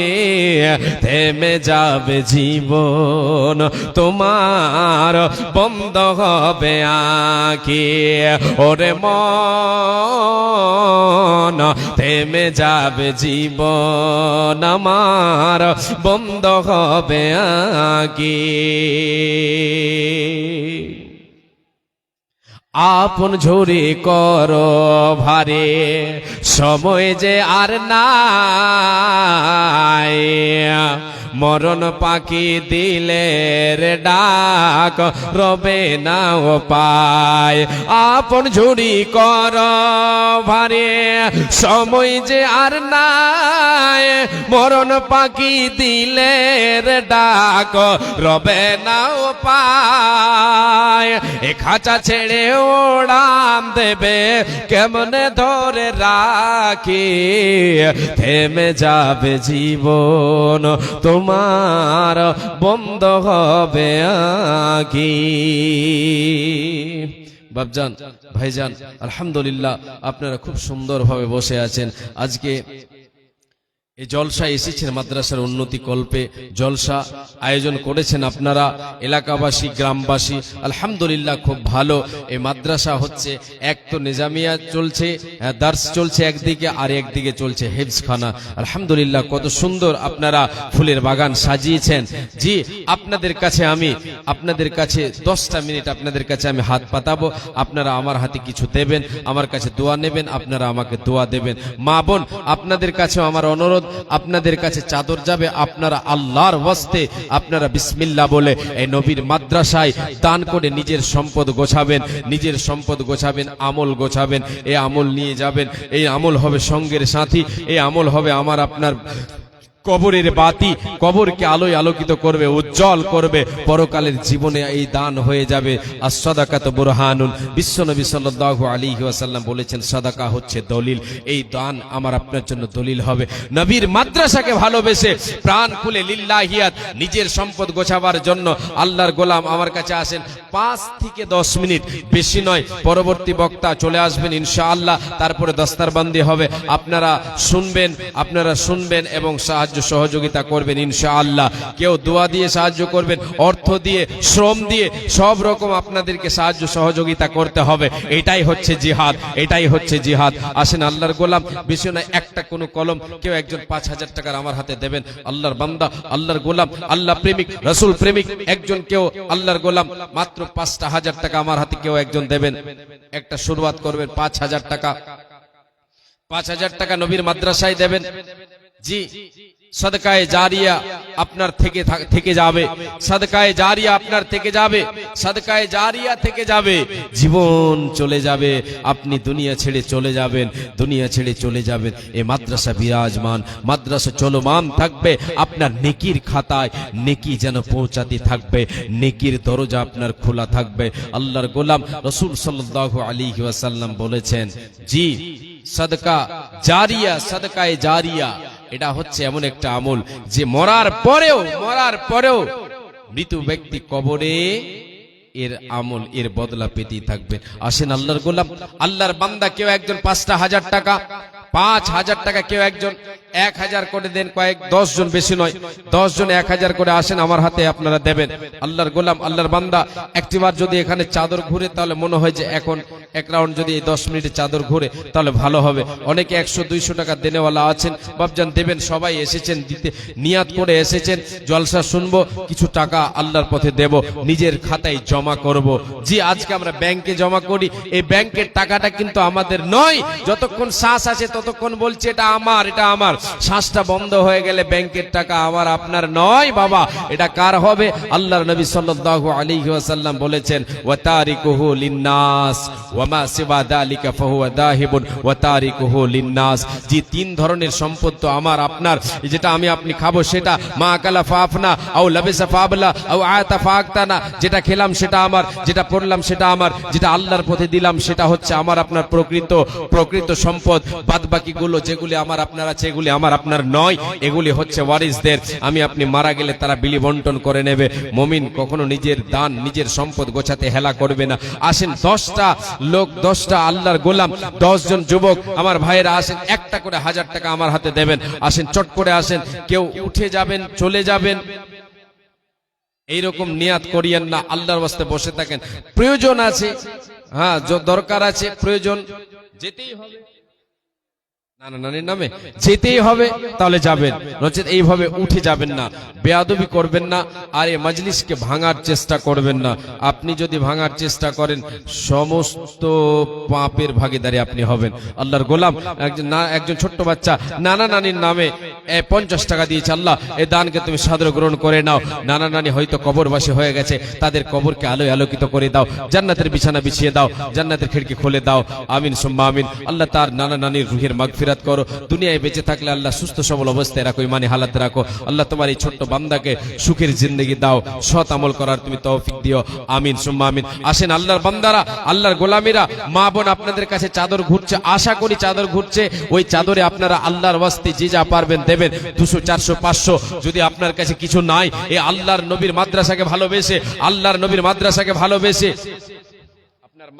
থেমে যাবে জীবন তোমার, বন্ধ হবে আঁখি। ওরে মন, থেমে যাবে জীবন আমার, বন্ধ হবে আঁখি। আপন ঝুরি করো ভারে, সময় যে আর নাই, মরণ পাখি দিলের ডাক রবে না পায়। আপন ঝুরি কর ভারে, সময় যে আর নাই, মরণ পাখি দিলের ডাক রবে না পায়। এ খাঁচা ছেড়ে ওড়ান দেবে কেমনে ধরে রাখি, থেমে যাবে জীবন তোমার, বন্ধ হবে আঁখি। বাপজান, ভাইজান, আলহামদুলিল্লাহ আপনারা খুব সুন্দরভাবে বসে আছেন। আজকে এই জলসা এসেছেন মাদ্রাসার উন্নতি কল্পে, জলসা আয়োজন করেছেন আপনারা এলাকাবাসী, গ্রামবাসী। আলহামদুলিল্লাহ খুব ভালো। এই মাদ্রাসা হচ্ছে এক তো নিজামিয়া চলছে, দার্স চলছে একদিকে, আর একদিকে চলছে হেফজখানা। আলহামদুলিল্লাহ কত সুন্দর আপনারা ফুলের বাগান সাজিয়েছেন। জি, আপনাদের কাছে 10টা মিনিট আপনাদের কাছে আমি হাত পাতাবো, আপনারা আমার হাতে কিছু দেবেন, আমার কাছে দোয়া নেবেন, আপনারা আমাকে দোয়া দেবেন। মা বোন, আপনাদের কাছে আমার অনুরোধ, আপনাদের কাছে চাদর যাবে, আপনারা আল্লাহর ওয়াস্তে আপনারা বিসমিল্লাহ বলে এই নবীর মাদ্রাসায় দান করে নিজের সম্পদ গোছাবেন, আমল গোছাবেন। এই আমল নিয়ে যাবেন, এই আমল হবে সঙ্গের সাথী, এই আমল হবে আমার আপনার কবরের বাতি, কবরকে আলোয় আলোকিত করবে, উজ্জ্বল করবে। পরকালের জীবনে এই দান হয়ে যাবে। as-সাদাকাতু বুরহানুন। বিশ্বনবী সাল্লাল্লাহু আলাইহি ওয়াসাল্লাম বলেছেন, সাদাকা হচ্ছে দলিল। এই দান আমার আপনার জন্য দলিল হবে। নবীর মাদ্রাসাকে ভালোবেসে প্রাণ খুলে লিল্লাহিয়াত নিজের সম্পদ গোছাবার জন্য আল্লাহর গোলাম আমার কাছে আসেন। 5 থেকে 10 মিনিট, বেশি নয়। পরবর্তী বক্তা চলে আসবেন ইনশাআল্লাহ, তারপরে দস্তারবন্দি হবে। আপনারা শুনবেন এবং সাহায্য সহযোগিতা করবেন ইনশাআল্লাহ। কেউ দোয়া দিয়ে সাহায্য করবেন, অর্থ দিয়ে, শ্রম দিয়ে, সব রকম আপনাদেরকে সাহায্য সহযোগিতা করতে হবে। এটাই হচ্ছে জিহাদ, এটাই হচ্ছে জিহাদ। আসেন আল্লাহর গোলাম, বেশি নয়, একটা কোনো কলম, কেউ একজন 5,000 টাকার আমার হাতে দেবেন। আল্লাহর বান্দা, আল্লাহর গোলাম, আল্লাহ প্রেমিক, রাসূল প্রেমিক একজন কেউ আল্লাহর গোলাম, মাত্র 5,000 টাকা আমার হাতে কেউ একজন দেবেন। একটা শুরুয়াত করবেন 5,000 টাকা। 5,000 টাকা নবীর মাদ্রাসায় দেবেন। জি, সাদকায়ে জারিয়া আপনার থেকে যাবে, সাদকায়ে জারিয়া আপনার থেকে যাবে, সাদকায়ে জারিয়া থেকে যাবে। জীবন চলে যাবে, আপনি দুনিয়া ছেড়ে চলে যাবেন, দুনিয়া ছেড়ে চলে যাবেন। এই মাদ্রাসা বিরাজমান, মাদ্রাসা চলমান থাকবে। আপনার নেকির খাতায় নেকি যেন পৌঁছাতে থাকবে, নেকির দরজা আপনার খোলা থাকবে। আল্লাহর গোলাম রাসূল সাল্লাল্লাহু আলাইহি ওয়াসাল্লাম বলেছেন, জি, সাদকা জারিয়া, সাদকায়ে জারিয়া এটা হচ্ছে এমন একটা আমল যে মরার পরেও মৃত ব্যক্তি কবরে এর আমল, এর বদলা পেতেই থাকবে। আসেন আল্লাহর গোলাম, আল্লাহর বান্দা, কেউ একজন 5,000 টাকা, 5,000 টাকা, কেউ একজন 1,000 করে দেন। 10 জন, বেশি নয়, 10 জন 1,000 করে আসেন আমার হাতে আপনারা দেবেন। আল্লাহর গোলাম, আল্লাহর বান্দা, একটিবার যদি এখানে চাদর ঘুরে তাহলে মনে হয় যে এখন এক রাউন্ড যদি এই 10 মিনিটে চাদর ঘুরে তাহলে ভালো হবে। অনেকে 100-200 টাকা দেনেওয়ালা আছেন, বাপজান দেবেন। সবাই এসেছেন দিতে, নিয়াত করে এসেছেন, জলসা শুনবো, কিছু টাকা আল্লাহর পথে দেব, নিজের খাতায় জমা করব। জি, আজকে আমরা ব্যাংকে জমা করি, এই ব্যাংকের টাকাটা কিন্তু আমাদের নয়। যতক্ষণ শ্বাস আছে ততক্ষণ বলছে এটা আমার, এটা আমার। শ্বাসটা বন্ধ হয়ে গেলে ব্যাংকের টাকা আমার আপনার নয় বাবা, এটা কার হবে? আল্লাহর নবী সাল্লাল্লাহু আলাইহি ওয়াসাল্লাম বলেছেন, ওয়া তারিকুহু লিন-নাস ওয়া মা সিওয়া যালিকা ফাহুয়া যাহিবুন ওয়া তারিকুহু লিন-নাস। জি, 3 ধরনের সম্পদ তো আমার আপনার। যেটা আমি আপনি খাবো সেটা, মা আকালা ফাফনা আও লাবিসা ফাবলা আও আতা ফাকতানা, যেটা খেলাম সেটা আমার, যেটা পড়লাম সেটা আমার, যেটা আল্লাহর পথে দিলাম সেটা হচ্ছে আমার আপনার প্রকৃত সম্পদ। বাদবাকিগুলো যেগুলি আমার আপনার আছে এগুলি আমার আপনার নয়, এগুলি হচ্ছে ওয়ারিসদের। আমি আপনি মারা গেলে তারা বিলি বন্টন করে নেবে। মুমিন কখনো নিজের দান, নিজের সম্পদ গোছাতে হেলা করবে না। আসেন 10টা লোক, 10টা আল্লাহর গোলাম, 10 জন যুবক আমার ভাইয়েরা আসেন, একটা করে 1000 টাকা আমার হাতে দেবেন। আসেন, চট করে আসেন, কেউ উঠে যাবেন, চলে যাবেন, এইরকম নিয়াত করিয়েন না। আল্লাহর ওয়াস্তে বসে থাকেন, প্রয়োজন আছে, হ্যাঁ দরকার আছে, প্রয়োজন যেতেই হবে, নানা নানির নামে যেতেই হবে, তাহলে যাবেন, নচেত এইভাবে উঠে যাবেন না, বেয়াদবি করবেন না, আর এই মজলিসকে ভাঙার চেষ্টা করবেন না। আপনি যদি ভাঙার চেষ্টা করেন সমস্ত পাপের ভাগীদারি আপনি হবেন। আল্লাহর গোলাম, একজন ছোট্ট বাচ্চা নানা নানির নামে 50 টাকা দিয়েছে। আল্লাহ, এই দানকে তুমি সাদরে গ্রহণ করে নাও। নানা নানি হয়তো কবরবাসী হয়ে গেছে, তাদের কবরকে আলোয় আলোকিত করে দাও, জান্নাতের বিছানা বিছিয়ে দাও, জান্নাতের খিড়কি খুলে দাও। আমিন সুম্মা আমিন। আল্লাহ তার নানা নানির রুহের মাগফিরাত করো। দুনিয়ায় বেঁচে থাকলে আল্লাহ সুস্থ সবল অবস্থায় রাখো, ইমানি হালাত রাখো। আল্লাহ তোমার এই ছোট্ট বান্দাকে সুখের জিন্দেগি দাও, সৎ আমল করার তুমি তৌফিক দিও। আমিন সুম্মা আমিন। আসেন আল্লাহর বান্দারা, আল্লাহর গোলামীরা, মা বোন আপনাদের কাছে চাদর ঘুরছে, আশা করি চাদর ঘুরছে। ওই চাদরে আপনারা আল্লাহর ওয়াস্তে যে যা পারবেন দেবেন, 200, 400, 500। যদি আপনার কাছে কিছু নাই, এই আল্লাহর নবীর মাদ্রাসাকে ভালোবেসে, আল্লাহর নবীর মাদ্রাসাকে ভালোবেসে, আপনার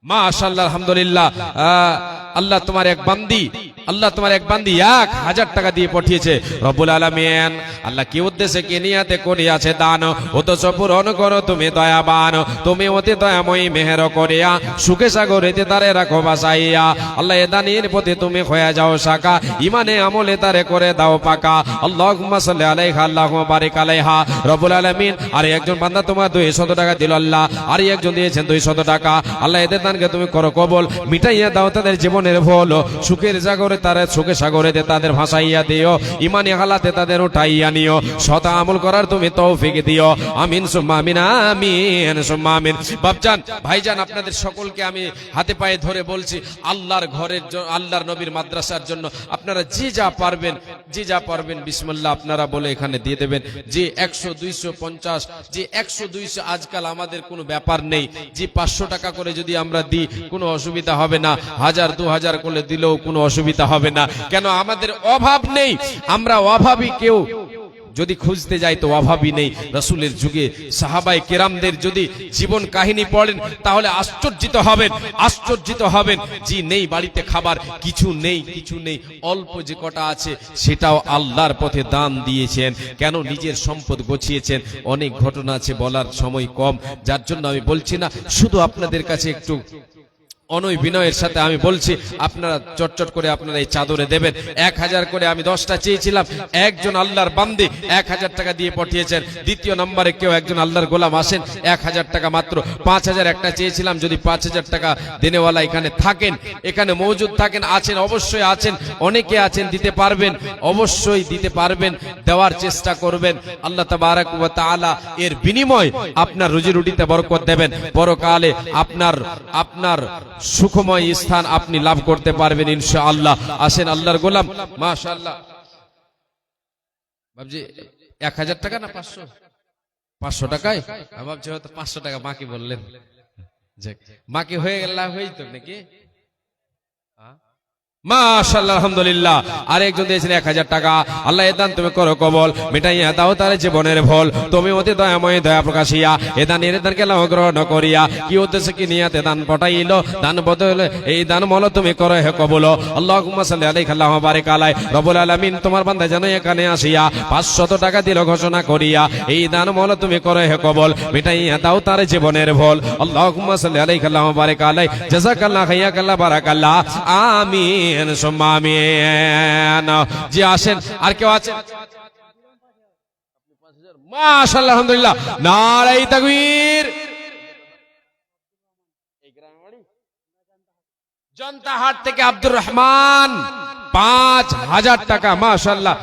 মাশাআল্লাহ আলহামদুলিল্লাহ, আল্লাহ তোমার এক বান্দি, আল্লাহ তোমার এক বান্দি 1000 টাকা দিয়ে পাঠিয়েছে। রব্বুল আলামিন আল্লাহ কি উদ্দেশ্যে কি নিয়াতে করিয়াছে দান, অথচ পূরণ করো তুমি দয়াবান, তুমি অতি দয়াময়ী মেহের করিয়া, সুখে সাগরেতে তারে রাখো বাসাইয়া। আল্লাহ এ দানের প্রতি তুমি হয়ে যাও শাখা, ইমানে আমলে তারে করে দাও পাকা। আল্লাহুম্মা সাল্লি আলাইহা আল্লাহুম্মা বারিক আলাইহা। রব্বুল আলামিন আর একজন বান্দা তোমার 200 টাকা দিল আল্লাহ, আর একজন দিয়েছেন 200 টাকা। আল্লাহ এদের দানকে তুমি করো কবুল, মিটাইয়া দাও তাদের জীবনের ভুল, সুখের সাগরে তারা সুখে সাগরেতে তাদের ভাসাইয়া দিও, ইমানি হালাতে তাদের উঠাইয়া নিও, সৎ আমল করার তুমি তৌফিক দিও। আমিন সুম্মা আমিন, আমিন সুম্মা আমিন। বাপজান, ভাইজান, আপনাদের সকলকে আমি হাতে পায়ে ধরে বলছি, আল্লাহর ঘরের, আল্লাহর নবীর মাদ্রাসার জন্য আপনারা যে যা পারবেন যে যা পারবেন বিসমিল্লাহ আপনারা বলে এখানে দিয়ে দেবেন। যে 100 200 50, যে 100 200 আজকাল আমাদের কোনো ব্যাপার নেই। যে 500 টাকা করে যদি আমরা দিই কোনো অসুবিধা হবে না, 1000 2000 করে দিলেও কোনো অসুবিধা হবে না। কেন আমাদের অভাব নেই, আমরা অভাবী কেউ যদি খুঁজতে যাই তো অভাবই নেই। রাসূলের যুগে সাহাবায়ে কেরামদের যদি জীবন কাহিনী পড়েন তাহলে আশ্চর্যিত হবেন। জি নেই বাড়িতে খাবার, কিছু নেই, অল্প যে কটা আছে সেটাও আল্লাহর পথে দান দিয়েছেন। কেন নিজের সম্পদ গছিয়েছেন। অনেক ঘটনা আছে, বলার সময় কম, যার জন্য আমি বলছি না। শুধু আপনাদের কাছে একটু অনয় বিনয়ের সাথে আমি বলছি, আপনারা চটচট করে আপনারা এই চাদরে দেবেন। 1000 করে আমি 10টা চেয়েছিলাম, একজন আল্লাহর বান্দী 1000 টাকা দিয়ে পাঠিয়েছেন। দ্বিতীয় নম্বরে কেউ একজন আল্লাহর গোলাম আসেন, 1000 টাকা মাত্র। 5000 একটা চেয়েছিলাম, যদি 5000 টাকা দেনেওয়ালা এখানে থাকেন, এখানে মৌজুদ থাকেন, আছেন, অবশ্যই আছেন, অনেকে আছেন, দিতে পারবেন, অবশ্যই দিতে পারবেন, দেওয়ার চেষ্টা করবেন। আল্লাহ তাবারক ওয়া তাআলা এর বিনিময় আপনার রুজি রুটিতে বরকত দেবেন, পরকালে আপনার সুখময় স্থান আপনি লাভ করতে পারবেন ইনশাআল্লাহ। আসেন আল্লাহর গোলাম, মাশাআল্লাহ। বাবজি 1000 টাকা না 500 টাকায়? আমি ভাবছি হয়তো 500 টাকা মাকে বললেন, মাকে হয়ে গেল, হয়েই তো নাকি? মাশাআল্লাহ, আলহামদুলিল্লাহ। আরেকজন দিয়েছেন 1000 টাকা। আল্লাহ এ দান তুমি করো কবল, মিটাইয়া দাও তার জীবনের ভুল, তুমি অতি দয়াময় দয়া প্রকাশিয়া এ দানের দানকে লাভ গ্রহণ করিয়া। কি উদ্দেশ্যে কি নিয়াতে দান পটাইলো, দান বদলে এই দান মল তুমি করো হে কবুল। আল্লাহুম্মা সাল্লি আলাইহি আল্লাহুম্মা বারিক আলাই। রব্বুল আলামিন তোমার বান্দা যেন এখানে আসিয়া 500 টাকা দিল ঘোষণা করিয়া এই দান মল তুমি করো হে কবল, মিটাইয়া দাও তার জীবনের ভুল। আল্লাহুম্মা সাল্লি আলাইহি আল্লাহুম্মা বারিক আলাই। জাযাকাল্লাহ খাইয়াকাল্লাহ বারাকাল্লাহ। আমিন। জি আসেন, আর কেউ আছেন? মাশাআল্লাহ, আলহামদুলিল্লাহ, নারায়ে তাকবীর। জনতাহাট থেকে আব্দুর রহমান 5000 টাকা। মাশাআল্লাহ,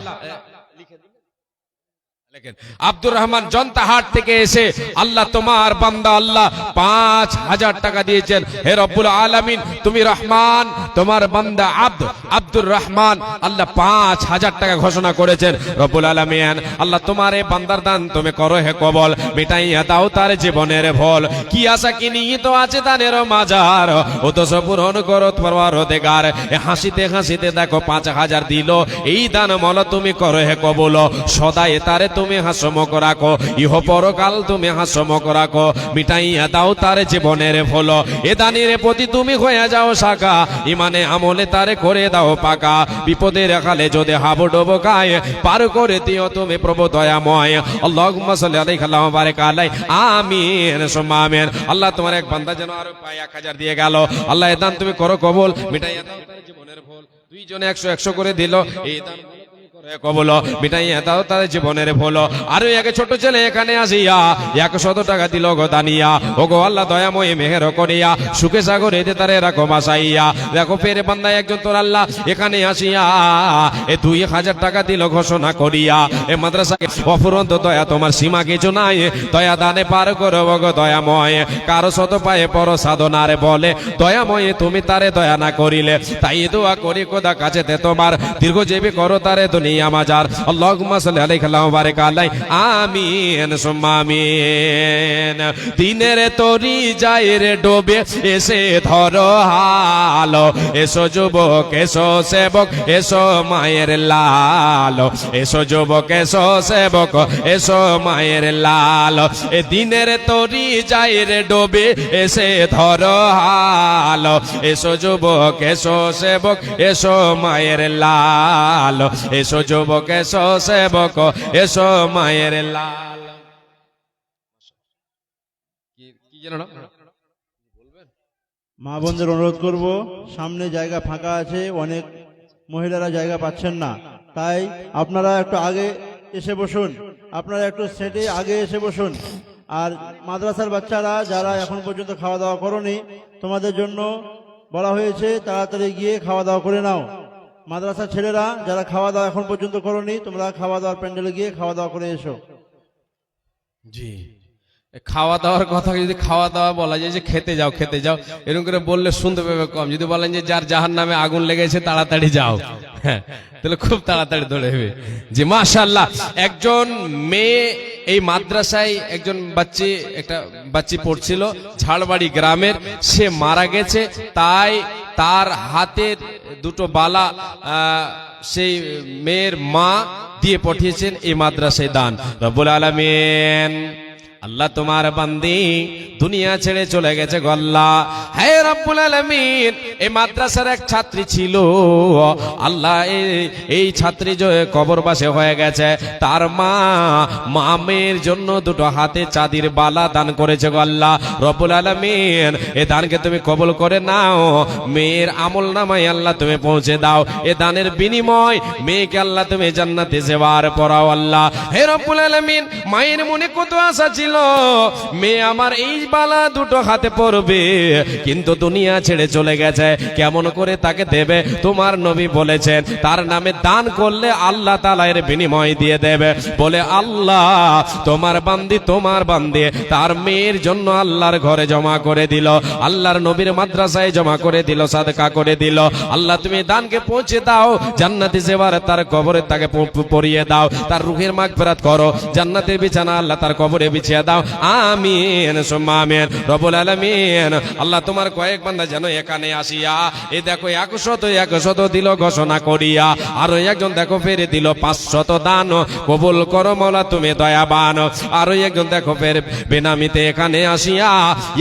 আব্দুর রহমান জনতাহাট থেকে এসে আল্লাহ তোমার বান্দা আল্লাহ 5000 টাকা দিয়েছেন। হে রব্বুল আলামিন, তুমি রহমান, তোমার বান্দা আব্দুর রহমান আল্লাহ 5000 টাকা ঘোষণা করেছেন। রব্বুল আলামিন আল্লাহ তোমার এই বান্দার দান তুমি করো হে কবল, মিটাইয়া দাও তার জীবনের ভুল। কি আশা কি নিহিত আছে দানের মাজার, অথচ পূরণ করো পরওয়ারদিগার। হাসিতে হাসিতে দেখো 5000 দিল, এই দান মল তুমি করো হে কবুল। সদাই তারে তুমি হাসমক রাখো, ইহ পরকাল তুমি হাসমক রাখো, মিটাইয়া দাও তার জীবনের ভুল। এ দানের প্রতি তুমি হয়ে যাও শাখা, ইমানে আমলে তারে করে দাও পাকা। বিপদে রাখালে যদি হাবু ডোবো গায়ে, পার করে দিও তুমি প্রভু দয়াময়। আল্লাহুম্মা সাল্লি আলাইহি আল্লাহুম্মা বারিক আলাইহি। আমিন সুম্মা আমিন। আল্লাহ তোমার এক বান্দা যেন আরো 1000 দিয়ে গেল। আল্লাহ এ দান তুমি করো কবুল, মিটাইয়া দাও তার জীবনের ভুল। দুইজনে 100 করে দিল, এই দান কবল, মিটাইয়া দাও তার জীবনের ভুল। আর একে ছোট ছেলে এখানে আসিয়া 100 টাকা দিল গো দানিয়া। ও গো আল্লাহ দয়াময় মেহের করিয়া সুখে সাগরে তারে রাখো বাসাইয়া। দেখো ফেরে বান্দা একজন তোর আল্লাহ এখানে আসিয়া 2000 টাকা দিল ঘোষণা করিয়া। এ মাদ্রাসাকে অফুরন্ত দয়া তোমার সীমা কিছু নাই, দয়া দানে পার করো গো দয়াময়। কারো শত পায়ে পর সাধনারে বলে দয়াময় তুমি তারে দয়া না করিলে। তাই দোয়া করি খোদা কাছেতে তোমার দীর্ঘজীবী করো তারে দুনিয়া মাজার। আল্লাহুম্মা সাল্লি আলাইহি আল্লাহুম্মা বারিক আলাইহি। আমিন সুম্মা আমিন। দিনের তরি যায় রে ডোবে, এসে ধরো হাল। এসো যুবক এসো সেবক এসো মায়ের লাল, এসো যুবক এসো সেবক এসো মায়ের লাল। এ দিনের তরি যায় রে ডোবে, এসে ধরো হাল। এসো যুবক এসো সেবক এসো মায়ের লাল, এসো যুবক এসো সেবক এসো মায়ের লাল। কি জানো মা বোনদের অনুরোধ করব, সামনে জায়গা ফাঁকা আছে, অনেক মহিলারা জায়গা পাচ্ছেন না, তাই আপনারা একটু আগে এসে বসুন, আপনারা একটু সেটে আগে এসে বসুন। আর মাদ্রাসার বাচ্চারা যারা এখন পর্যন্ত খাওয়া দাওয়া করনি, তোমাদের জন্য বলা হয়েছে তাড়াতাড়ি গিয়ে খাওয়া দাওয়া করে নাও। মাদ্রাসার ছেলেরা যারা খাওয়া দাওয়া এখন পর্যন্ত করনি, তোমরা খাওয়া দাওয়ার প্যান্ডেলে গিয়ে খাওয়া দাওয়া করে এসো। জি, খাওয়া দাওয়ার কথা যদি খাওয়া দাওয়া বলা যায় যে খেতে যাও খেতে যাও, এরকম করে বললে শুনতে পাবে কম। যদি বলেন যে যার জাহান্নামে আগুন লেগেছে তাড়াতাড়ি যাও, হ্যাঁ, তাহলে খুব তাড়াতাড়ি দৌড়ে হবে যে মাশাআল্লাহ একজন মেয়ে এই মাদ্রাসায় একজন একটা বাচ্চি পড়ছিল ঝাড়বাড়ি গ্রামের, সে মারা গেছে, তাই তার হাতের দুটো বালা সেই মেয়ের মা দিয়ে পাঠিয়েছেন এই মাদ্রাসায় দান। রব্বুল আলামিন আল্লাহ তোমার বান্দি দুনিয়া ছেড়ে চলে গেছে গল্লা। হে রব্বুল আলামিন এই মাদ্রাসার এক ছাত্রী ছিল আল্লাহ, এই ছাত্রী যে কবরবাসে হয়ে গেছে, তার মা মেয়ের জন্য দুটো হাতে চাঁদির বালা দান করেছে গল্লা। রব্বুল আলামিন এ দানকে তুমি কবুল করে নাও, মেয়ের আমল নামায় আল্লাহ তুমি পৌঁছে দাও, এ দানের বিনিময় মেয়েকে আল্লাহ তুমি জান্নাতে যাওয়ার পরাও আল্লাহ। হে রব্বুল আলামিন মায়ের মনে কত আশা ছিল মেয়ে আমার এই বালা দুটো হাতে পড়বে, কিন্তু দুনিয়া ছেড়ে চলে গেছে, কেমন করে তাকে দেবে? তোমার নবী বলেছেন তার নামে দান করলে আল্লাহ তাআলা এর বিনিময় দিয়ে দেবে। বলে আল্লাহ তোমার বান্দি তার মেয়ের জন্য আল্লাহর ঘরে জমা করে দিল, আল্লাহর নবীর মাদ্রাসায় জমা করে দিল, সাদকা করে দিল। আল্লাহ তুমি দানকে পৌঁছে দাও, জান্নাতে যাওয়ার তার কবরে তাকে পরিয়ে দাও, তার রূহের মাগফিরাত করো, জান্নাতের বিছানা আল্লাহ তার কবরে বিছিয়ে দাও। আমিন সুম্মা আমিন। রব্বুল আলামিন আল্লাহ তোমার কয়েক বান্দা যেন এখানে আসিয়া এই দেখো 100 দিল ঘোষণা করিয়া, আরো একজন দেখো ফেরে দিল 500 দান, কবুল করো মাওলা তুমি দয়াবান। আরো একজন দেখো ফের বেনামিতে এখানে আসিয়া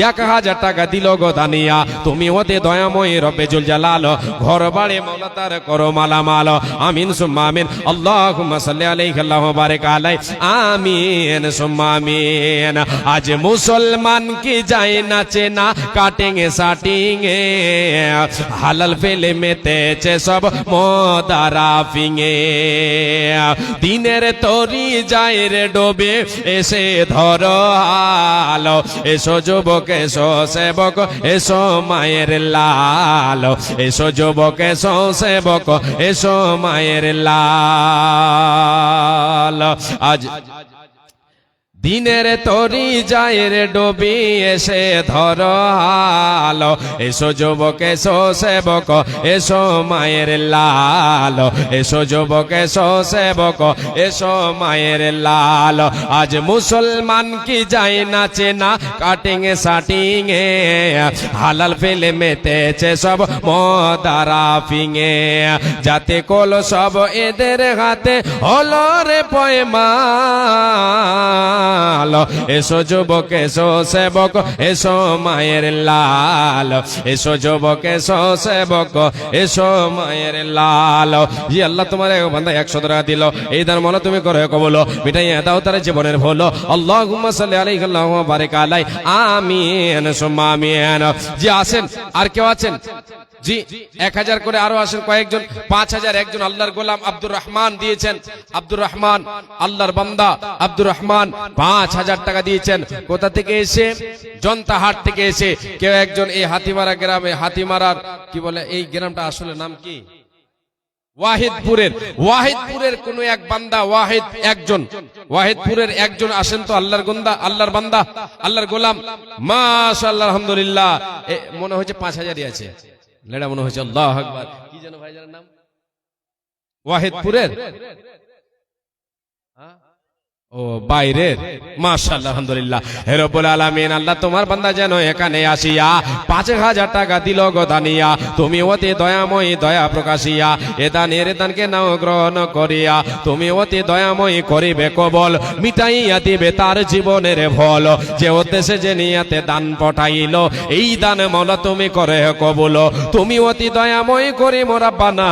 1000 টাকা দিল গোদানিয়া, তুমি ওতে দয়াময় রব্বে জুল জালাল ঘর বাড়ি মাওলা তার করো মালামাল। আমিন সুম্মা আমিন। আল্লাহুম্মা সাল্লি আলাইহি আল্লাহুম্মা বারিক আলাইহি। আমিন সুম্মা আমিন। আজ মুসলমান কি যায় নাচে না কাটেঙ্গে সাটিঙ্গে, হালাল ফেলে মেতেছে সব মোদারা ফিঙে, দিনের তরি যায় রে ডোবে এসে ধরো আলো, এসো যুবক এসো সেবক এসো মায়ের লাল, এসো যুবক এসো সেবক এসো মায়ের লাল। আজ দিনের তরি যায় রে ডুবি এসে ধরো আলো, এসো যুবক এসো সেবক এসো মায়ের লাল, এসো যুবক এসো সেবক এসো মায়ের লাল। আজ মুসলমান কি যায় নাচে না কাটিংয়ে সাটিংয়ে, হালাল ফেলে মেতেছে সব মদারা ফিঙে, যাতে কল সব এদের হাতে হলো রে পয়মাল, এসো যুবক এসো সেবক এসো মায়ের লাল, এসো যুবক এসো সেবক এসো মায়ের লাল। জি আল্লাহ তোমার বান্দা 100 টাকা দিল, এই দান মনে তুমি করে কবুল মিটাইয়া দাও তার জীবনের ভুল। আল্লাহুম্মা সাল্লি আলাইহি আল্লাহুম্মা বারিক আলাইহি। আমিন সুম্মা আমিন। জি আছেন আর কেউ আছেন? জি 1000 করে আরো আসেন কয়েকজন। 5000 একজন আল্লাহর গোলাম আব্দুর রহমান দিয়েছেন, আব্দুর রহমান আল্লাহর বান্দা আব্দুর রহমান 5000 টাকা দিয়েছেন। কোথা থেকে এসে? জনতাহাট থেকে এসে কেউ একজন এই হাতিমারা গ্রামে, হাতিমারার কি বলে এই গ্রামটা আসলে নাম কি? ওয়াহিদপুরের কোন এক বান্দা, ওয়াহিদপুরের একজন আসেন তো আল্লাহর বান্দা আল্লাহর গোলাম মাশাআল্লাহ আলহামদুলিল্লাহ। মনে হচ্ছে 5000ই আছে, লেডা মনে হচ্ছে। আল্লাহু আকবার। কি যেন ভাইজানের নাম? ওয়াহিদপুরের ও বাইরের। মাশাআল্লাহ আলহামদুলিল্লাহ। হে রব্বুল আলামিন আল্লাহ তোমার বান্দা যেন এখানে আসিয়া 5000 টাকা দিল গোদানিয়া, তুমি অতি দয়াময়ী দয়া প্রকাশিয়া এ দানকে নাও গ্রহণ করিয়া, তুমি অতি দয়াময়ী করিবে কবল, মিটাইয়া দিবে তার জীবনের ভল, যে উদ্দেশ্যে যে নিয়াতে দান পঠাইল এই দান মাওলা তুমি করে কবুল। তুমি অতি দয়াময়ী করি মোরাব্বানা,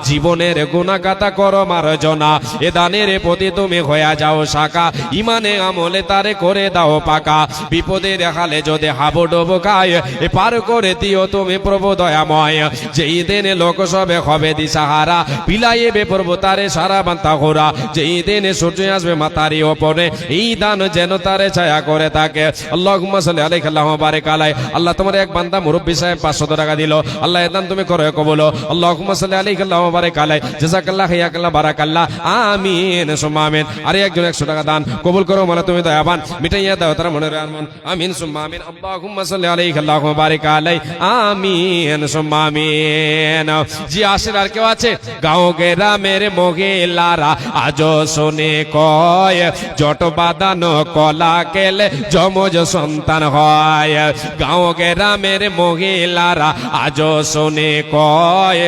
জীবনের গুনাহগাতা করো মার্জনা, এ দানের প্রতি তুমি হইয়া যাও শাখা, ইমানে আমলে তারে করে দাও পাকা, বিপদে দেখালে যদি হাবু ডুবো খায় এ পার করে দিও তুমি প্রভু দয়াময়, যেই দিনে লোক সবে হবে দিশাহারা, বিলাইবে প্রভু তারে সারা বান্তা ঘোরা, যেই দিনে সূর্য আসবে মাতারি ওপরে এই দান যেন তারে ছায়া করে থাকে। আল্লাহুম্মা সাল্লি আলাইহি আল্লাহুম্মা বারিক আলাইহি। আল্লাহ তোমার এক বান্দা মুরব্বি সাহেব 500 টাকা দিল, আল্লাহ এ দান তুমি করে কবুল। আল্লাহুম্মা সাল্লি আলাইহি আল্লাহুম্মা বারিক আলাইহি। জাযাকাল্লাহু খাইরাকাল্লাহ বারাকাল্লাহ। আমিন সুম্মা আমিন। আর একজন 100 টাকা দান কবুল করো মালা তুমি দয়াবান মিটাইয়া দাও তার মনের আরমান আমিন সুম্মা আমিন আল্লাহুম্মা সাল্লি আলাইহি আল্লাহুম্মা বারিক আলাই আমিন সুম্মা আমিন। জি আসেন আর কেউ আছে? গাঁও গ্রামের মহিলারা আজও শুনে কয় জট বাঁধানো কলা কেলে যমজ সন্তান হয়। গাঁও গ্রামের মহিলারা আজও শুনে কয়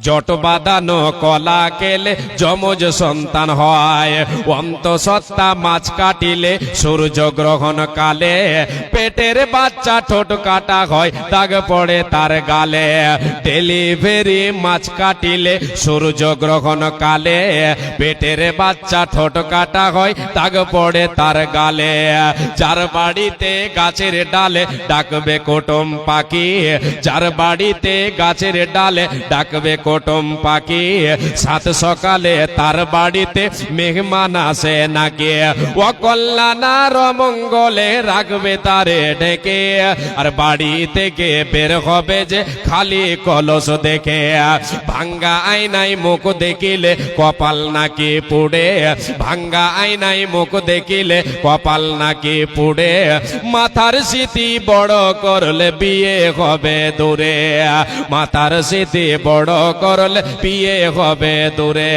জট বাঁধানো কলা কেলে যমজ সন্তান হয়। অন্তঃসত্ত্বা মাছ কাটিলে সূর্য গ্রহণ কালে পেটের বাচ্চা ঠোঁট কাটা হয় দাগ পড়ে তার গালে। ডেলিভারি মাছ কাটিলে সূর্য গ্রহণ কালে পেটের বাচ্চা ঠোঁট কাটা হয় দাগ পড়ে তার গালে। যার বাড়িতে গাছের ডালে ডাকবে কুটুম পাখি, যার বাড়িতে গাছের ডালে ডাকবে কুটুম পাখি, সাত সকালে তার বাড়িতে মেহমান আসে নাকি। অকল্যাণার মঙ্গলে রাখবে তারে ডেকে, আর বাড়ি থেকে বের হবে যে খালি কলস দেখে। ভাঙ্গা আয়নায় মুখ দেখিলে কপাল নাকি পুড়ে, ভাঙ্গা আয়নায় মুখ দেখিলে কপাল নাকি পুড়ে। মাথার স্মৃতি বড় করলে বিয়ে হবে দূরে, মাথার স্মৃতি বড় করলে বিয়ে হবে দূরে।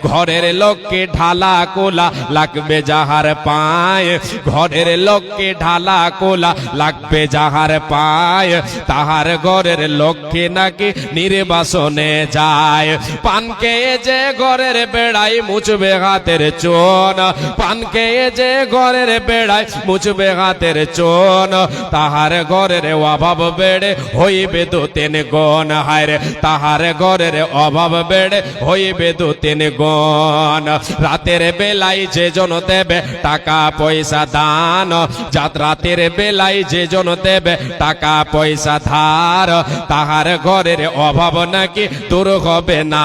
ঘরের লোককে ঢালা কোলা লাগবে যাহার পায়, ঘরের লোককে ঢালা কোলা লাগবে যাহার পায়, তাহার ঘরের লোককে নাকি নির্বাসনে যায়। পান খেয়ে যে ঘরের বেড়াই মুছবে হাতের চোন, পান খেয়ে যে ঘরের বেড়াই মুছবে হাতের চোন, তাহার ঘরের অভাব বেড়ে হইবে দু তিন গুণ। হায়রে তাহার ঘরের অভাব বেড়ে হইবে দু তিন গুণ। রাতের বেলায় যে জন দেবে টাকা পয়সা দান, যাত রাতের বেলায় যে জন দেবে টাকা পয়সা ধার, তাহার ঘরের অভাব নাকি দূর হবে না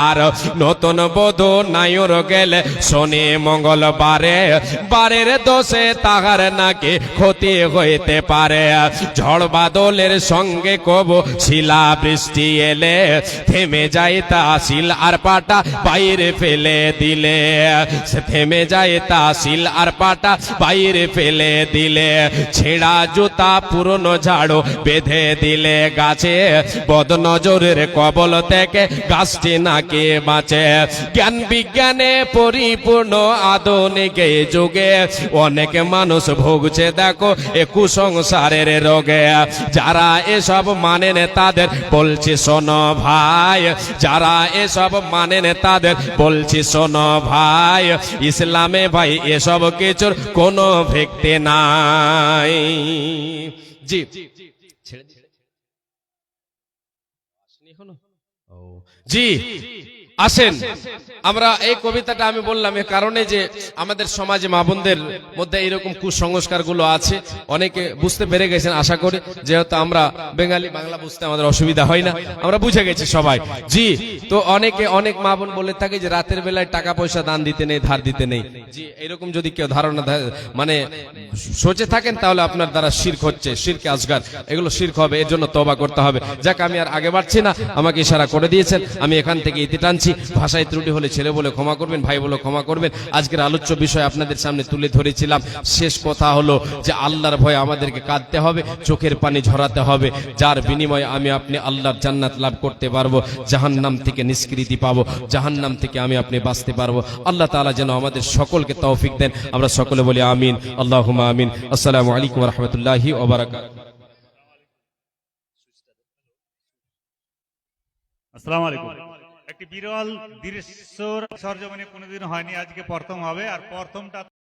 আর। নতুন বধূ নাইর গেলে শনি মঙ্গলবারে, বারের দোষে তাহার নাকি ক্ষতি হইতে পারে। ঝড় বাদলের সঙ্গে কবু শিলা বৃষ্টি এলে থেমে যায় তা শিল আর পাটা বাইরে ফেলে দিলে, সে থেমে যায় তা শিল আর পাটা বাইরে ফেলে দিলে। ছেঁড়া জুতা পুরনো ঝাড়ু বেঁধে দিলে গাছে, বদনজরের কবল থেকে গাছটি নাকি বাঁচে। জ্ঞান বিজ্ঞানে পরিপূর্ণ আধুনিক এই যুগে অনেক মানুষ ভুগছে দেখো এ কুসংসারের রোগে। যারা এসব মানেন তাদের বলছি শোনো ভাই, যারা এসব মানেন তাদের বলছি শোনো ভাই, ইসলামে ভাই এসব কিছুর কোনো ভিত্তি নাই। জি জি আসেন আমরা এই কবিতাটা আমি বললাম এ কারণে যে আমাদের সমাজে মা বোনদের মধ্যে এরকম কুসংস্কার গুলো আছে, অনেকে বুঝতে পেরে গেছেন আশা করি। যেহেতু আমরা বেঙ্গালি বাংলা বুঝতে আমাদের অসুবিধা হয় না, আমরা বুঝে গেছি সবাই। জি তো অনেকে অনেক মা বোন বলে থাকে যে রাতের বেলায় টাকা পয়সা দান দিতে নেই, ধার দিতে নেই। জি এরকম যদি কেউ ধারণা মানে সোচে থাকেন তাহলে আপনার দ্বারা শিরক হচ্ছে, শিরকে আসগার, এগুলো শিরক হবে, এর জন্য তওবা করতে হবে। যাক আমি আর আগে বাড়ছি না, আমাকে ইশারা করে দিয়েছেন, আমি এখান থেকে ইতি টানছি। ভাষায় ত্রুটি হলে ছেলে বলে ক্ষমা করবেন, ভাই বলে ক্ষমা করবেন। আজকের আলোচ্য বিষয় আপনাদের সামনে তুলে ধরেছিলাম। শেষ কথা হলো যে আল্লাহর ভয়ে আমাদেরকে কাঁদতে হবে, চোখের পানি ঝরাতে হবে, যার বিনিময়ে আমি আপনি আল্লাহর জান্নাত লাভ করতে পারবো, জাহান্নাম থেকে নিষ্কৃতি পাবো, জাহান্নাম থেকে আমি আপনি বাঁচতে পারবো। আল্লাহ তাআলা যেন আমাদের সকলকে তৌফিক দেন। আমরা সকলে বলি আমিন, আল্লাহুম্মা আমিন। আসসালামু আলাইকুম ওয়া রাহমাতুল্লাহি ওয়া বারাকাতুহু। আসসালামু আলাইকুম। একটি বিরল দৃশ্য সরজমিনে কোনোদিন হয়নি, আজকে প্রথম হবে। আর প্রথমটা